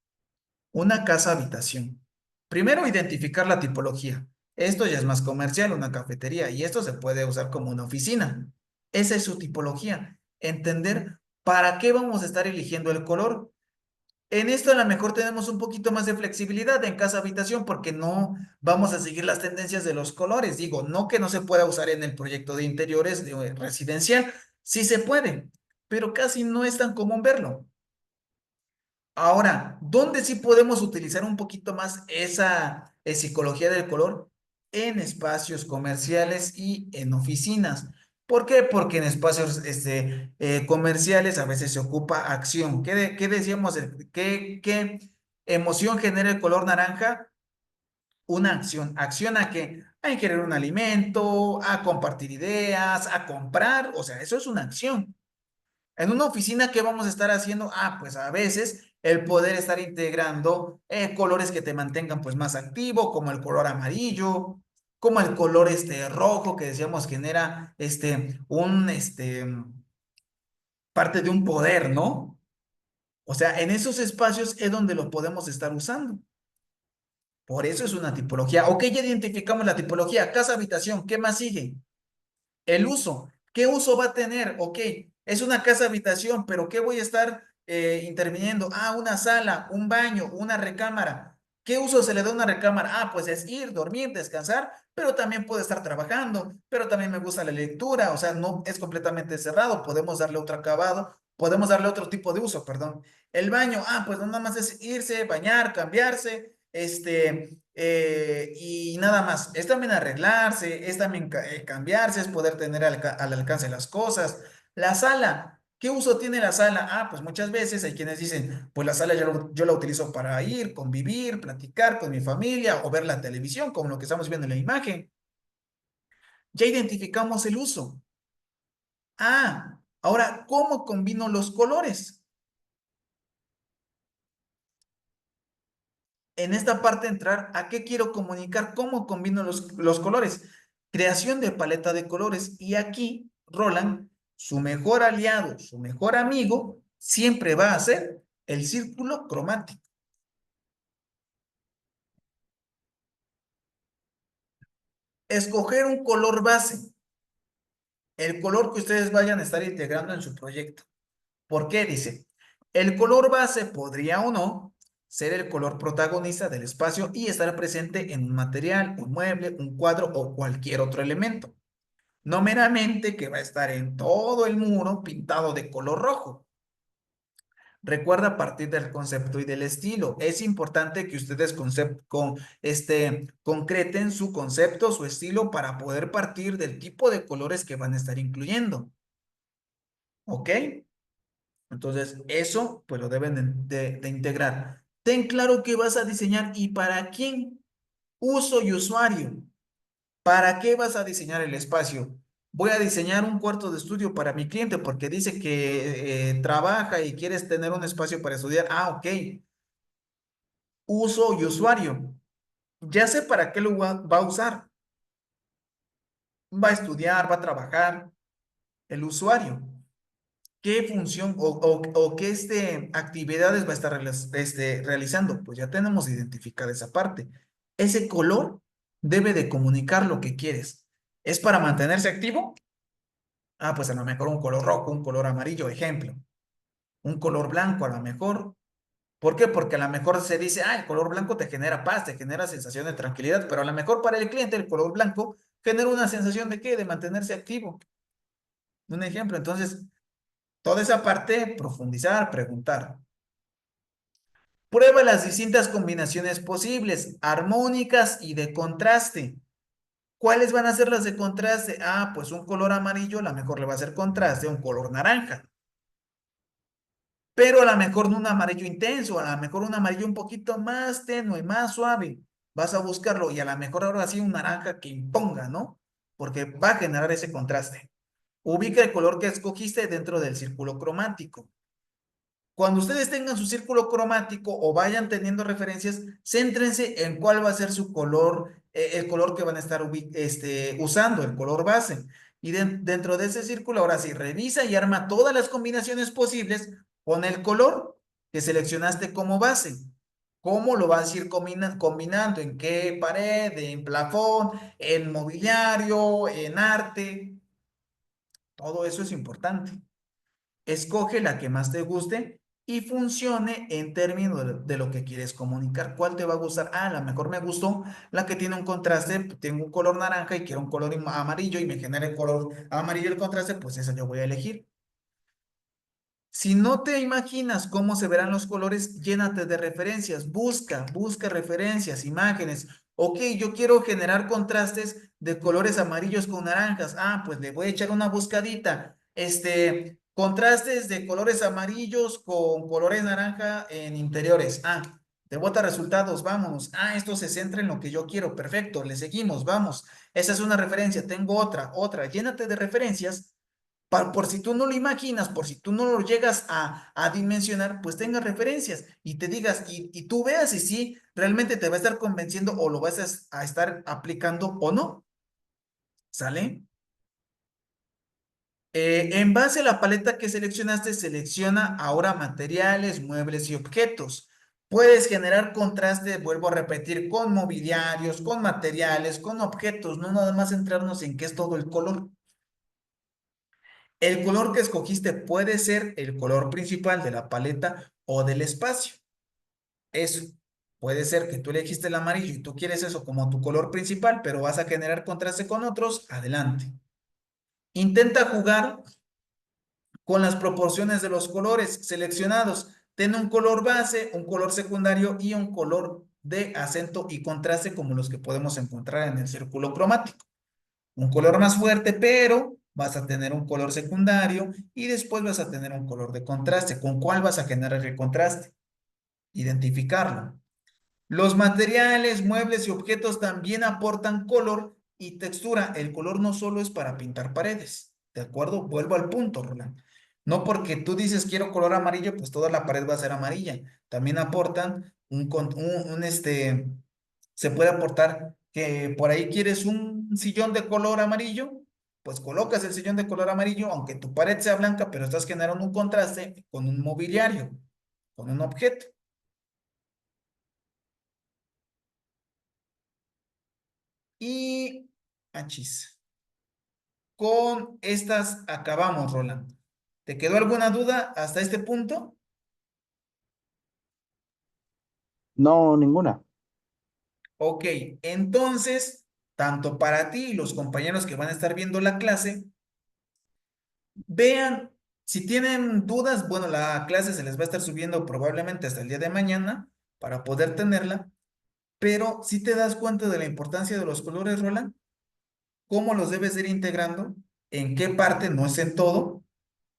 una casa habitación. Primero, identificar la tipología. Esto ya es más comercial, una cafetería, y esto se puede usar como una oficina. Esa es su tipología. Entender para qué vamos a estar eligiendo el color. En esto a lo mejor tenemos un poquito más de flexibilidad en casa habitación porque no vamos a seguir las tendencias de los colores. Digo, no que no se pueda usar en el proyecto de interiores de residencial, sí se puede, pero casi no es tan común verlo. Ahora, ¿dónde sí podemos utilizar un poquito más esa psicología del color? En espacios comerciales y en oficinas. ¿Por qué? Porque en espacios comerciales a veces se ocupa acción. ¿Qué decíamos? ¿Qué emoción genera el color naranja? Una acción. ¿Acción a qué? A ingerir un alimento, a compartir ideas, a comprar. O sea, eso es una acción. En una oficina, ¿qué vamos a estar haciendo? Ah, pues a veces el poder estar integrando colores que te mantengan pues más activo, como el color amarillo, como el color rojo que decíamos genera parte de un poder, ¿no? O sea, en esos espacios es donde lo podemos estar usando. Por eso es una tipología. Ok, ya identificamos la tipología, casa, habitación, ¿qué más sigue? El uso. ¿Qué uso va a tener? Ok, es una casa habitación, pero ¿qué voy a estar interviniendo? Ah, una sala, un baño, una recámara. ¿Qué uso se le da a una recámara? Ah, pues es ir, dormir, descansar, pero también puede estar trabajando, pero también me gusta la lectura, o sea, no es completamente cerrado, podemos darle otro acabado, podemos darle otro tipo de uso, perdón. El baño, ah, pues no nada más es irse, bañar, cambiarse, y nada más. Es también arreglarse, es también cambiarse, es poder tener al alcance las cosas. La sala, ¿qué uso tiene la sala? Ah, pues muchas veces hay quienes dicen, pues la sala yo la utilizo para ir, convivir, platicar con mi familia o ver la televisión, como lo que estamos viendo en la imagen. Ya identificamos el uso. Ah, ahora, ¿cómo combino los colores? En esta parte entrar a qué quiero comunicar, cómo combino los colores. Creación de paleta de colores. Y aquí, Roland, su mejor aliado, su mejor amigo, siempre va a ser el círculo cromático. Escoger un color base, el color que ustedes vayan a estar integrando en su proyecto. ¿Por qué? Dice, el color base podría o no ser el color protagonista del espacio y estar presente en un material, un mueble, un cuadro o cualquier otro elemento. No meramente que va a estar en todo el muro pintado de color rojo. Recuerda partir del concepto y del estilo. Es importante que ustedes concreten su concepto, su estilo, para poder partir del tipo de colores que van a estar incluyendo. ¿Ok? Entonces, eso pues lo deben de integrar. Ten claro qué vas a diseñar y para quién. Uso y usuario. ¿Para qué vas a diseñar el espacio? Voy a diseñar un cuarto de estudio para mi cliente porque dice que trabaja y quieres tener un espacio para estudiar. Ah, ok. Uso y usuario. Ya sé para qué lo va a usar. Va a estudiar, va a trabajar. El usuario. ¿Qué función o qué actividades va a estar realizando? Pues ya tenemos identificada esa parte. Ese color debe de comunicar lo que quieres. ¿Es para mantenerse activo? Ah, pues a lo mejor un color rojo, un color amarillo, ejemplo. Un color blanco a lo mejor. ¿Por qué? Porque a lo mejor se dice, ah, el color blanco te genera paz, te genera sensación de tranquilidad, pero a lo mejor para el cliente el color blanco genera una sensación de qué, de mantenerse activo. Un ejemplo, entonces, toda esa parte, profundizar, preguntar. Prueba las distintas combinaciones posibles, armónicas y de contraste. ¿Cuáles van a ser las de contraste? Ah, pues un color amarillo, a lo mejor le va a hacer contraste a un color naranja, pero a lo mejor no un amarillo intenso, a lo mejor un amarillo un poquito más tenue, más suave. Vas a buscarlo y a lo mejor ahora sí un naranja que imponga, ¿no? Porque va a generar ese contraste. Ubica el color que escogiste dentro del círculo cromático. Cuando ustedes tengan su círculo cromático o vayan teniendo referencias, céntrense en cuál va a ser su color, el color que van a estar usando, el color base. Y dentro de ese círculo, ahora sí, revisa y arma todas las combinaciones posibles con el color que seleccionaste como base. ¿Cómo lo vas a ir combinando? ¿En qué pared? ¿En plafón? ¿En mobiliario? ¿En arte? Todo eso es importante. Escoge la que más te guste y funcione en términos de lo que quieres comunicar. ¿Cuál te va a gustar? Ah, a lo mejor me gustó la que tiene un contraste, tengo un color naranja y quiero un color amarillo y me genera el color amarillo el contraste, pues esa yo voy a elegir. Si no te imaginas cómo se verán los colores, llénate de referencias, busca referencias, imágenes. Ok, yo quiero generar contrastes de colores amarillos con naranjas. Ah, pues le voy a echar una buscadita. Contrastes de colores amarillos con colores naranja en interiores. Ah, te bota resultados, vámonos. Ah, esto se centra en lo que yo quiero. Perfecto, le seguimos, vamos. Esa es una referencia, tengo otra. Llénate de referencias por si tú no lo imaginas, por si tú no lo llegas a dimensionar, pues tengas referencias y te digas, y tú veas si sí realmente te va a estar convenciendo o lo vas a estar aplicando o no. ¿Sale? En base a la paleta que seleccionaste, selecciona ahora materiales, muebles y objetos. Puedes generar contraste, vuelvo a repetir, con mobiliarios, con materiales, con objetos, no nada más centrarnos en qué es todo el color. El color que escogiste puede ser el color principal de la paleta o del espacio. Eso. Puede ser que tú elegiste el amarillo y tú quieres eso como tu color principal, pero vas a generar contraste con otros. Adelante. Intenta jugar con las proporciones de los colores seleccionados. Ten un color base, un color secundario y un color de acento y contraste como los que podemos encontrar en el círculo cromático. Un color más fuerte, pero vas a tener un color secundario y después vas a tener un color de contraste. ¿Con cuál vas a generar el contraste? Identificarlo. Los materiales, muebles y objetos también aportan color y textura. El color no solo es para pintar paredes, ¿de acuerdo? Vuelvo al punto, Roland. No porque tú dices quiero color amarillo, pues toda la pared va a ser amarilla. También aportan se puede aportar que por ahí quieres un sillón de color amarillo, pues colocas el sillón de color amarillo, aunque tu pared sea blanca, pero estás generando un contraste con un mobiliario, con un objeto. Y, achis, con estas acabamos, Roland. ¿Te quedó alguna duda hasta este punto? No, ninguna. Ok, entonces, tanto para ti y los compañeros que van a estar viendo la clase, vean, si tienen dudas, bueno, la clase se les va a estar subiendo probablemente hasta el día de mañana para poder tenerla, pero si te das cuenta de la importancia de los colores, Roland, cómo los debes ir integrando, en qué parte, no es en todo,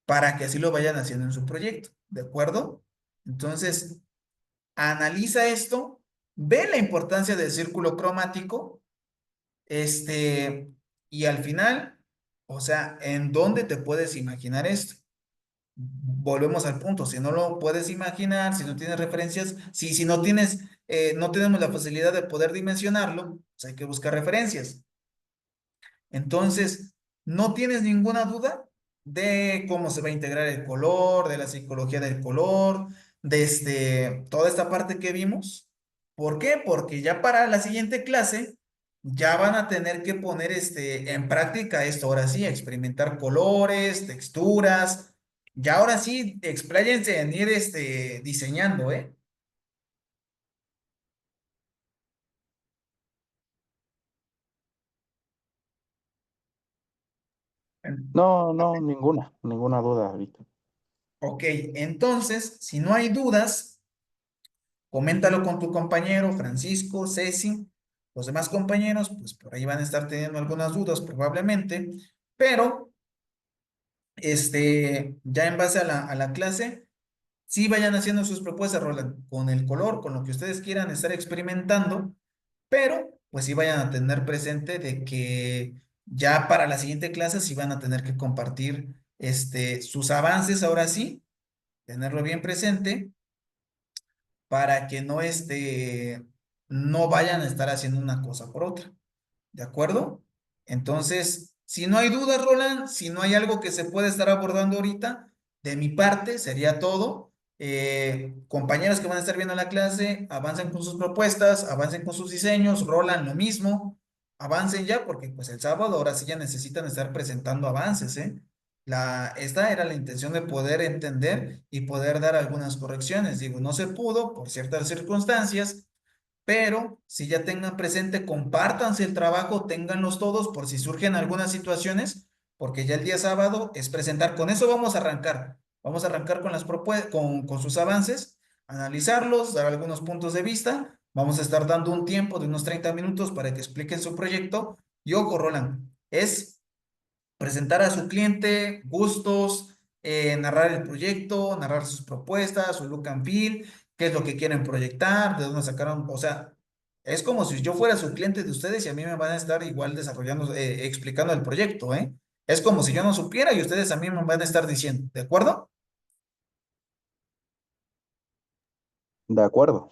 para que así lo vayan haciendo en su proyecto, ¿de acuerdo? Entonces, analiza esto, ve la importancia del círculo cromático, y al final, o sea, ¿en dónde te puedes imaginar esto? Volvemos al punto, si no lo puedes imaginar, si no tienes referencias, si no tienes, no tenemos la facilidad de poder dimensionarlo, pues hay que buscar referencias. Entonces, ¿no tienes ninguna duda de cómo se va a integrar el color, de la psicología del color, de toda esta parte que vimos? ¿Por qué? Porque ya para la siguiente clase ya van a tener que poner en práctica esto, ahora sí, experimentar colores, texturas. Ya ahora sí, expláyense en ir diseñando, ¿eh? No, no, ninguna duda ahorita. Ok, entonces, si no hay dudas, coméntalo con tu compañero Francisco, Ceci, los demás compañeros, pues por ahí van a estar teniendo algunas dudas probablemente, pero ya en base a la clase, sí vayan haciendo sus propuestas, Roland, con el color, con lo que ustedes quieran estar experimentando, pero pues sí vayan a tener presente de que ya para la siguiente clase sí van a tener que compartir sus avances ahora sí, tenerlo bien presente para que no vayan a estar haciendo una cosa por otra. ¿De acuerdo? Entonces, si no hay dudas, Roland, si no hay algo que se pueda estar abordando ahorita, de mi parte sería todo. Compañeros que van a estar viendo la clase, avancen con sus propuestas, avancen con sus diseños, Roland lo mismo, avancen ya porque pues el sábado ahora sí ya necesitan estar presentando avances, ¿eh? Esta era la intención de poder entender y poder dar algunas correcciones. Digo, no se pudo por ciertas circunstancias, pero si ya tengan presente, compártanse el trabajo, ténganlos todos por si surgen algunas situaciones, porque ya el día sábado es presentar. Con eso vamos a arrancar. Vamos a arrancar con con sus avances, analizarlos, dar algunos puntos de vista. Vamos a estar dando un tiempo de unos 30 minutos para que expliquen su proyecto. Y ojo, Roland, es presentar a su cliente gustos, narrar el proyecto, narrar sus propuestas, su look and feel, qué es lo que quieren proyectar, de dónde sacaron, o sea, es como si yo fuera su cliente de ustedes y a mí me van a estar igual desarrollando, explicando el proyecto, ¿eh? Es como si yo no supiera y ustedes a mí me van a estar diciendo, ¿de acuerdo? De acuerdo.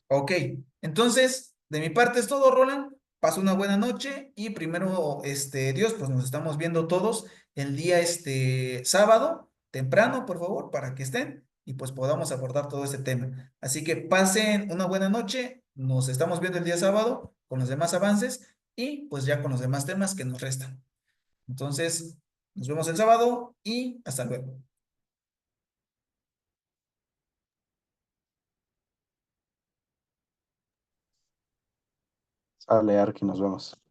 Ok, entonces, de mi parte es todo, Roland. Pasa una buena noche y primero, Dios, pues nos estamos viendo todos el día sábado, temprano, por favor, para que estén y pues podamos abordar todo este tema. Así que pasen una buena noche, nos estamos viendo el día sábado con los demás avances y pues ya con los demás temas que nos restan. Entonces, nos vemos el sábado y hasta luego. Sale, Arki, nos vemos.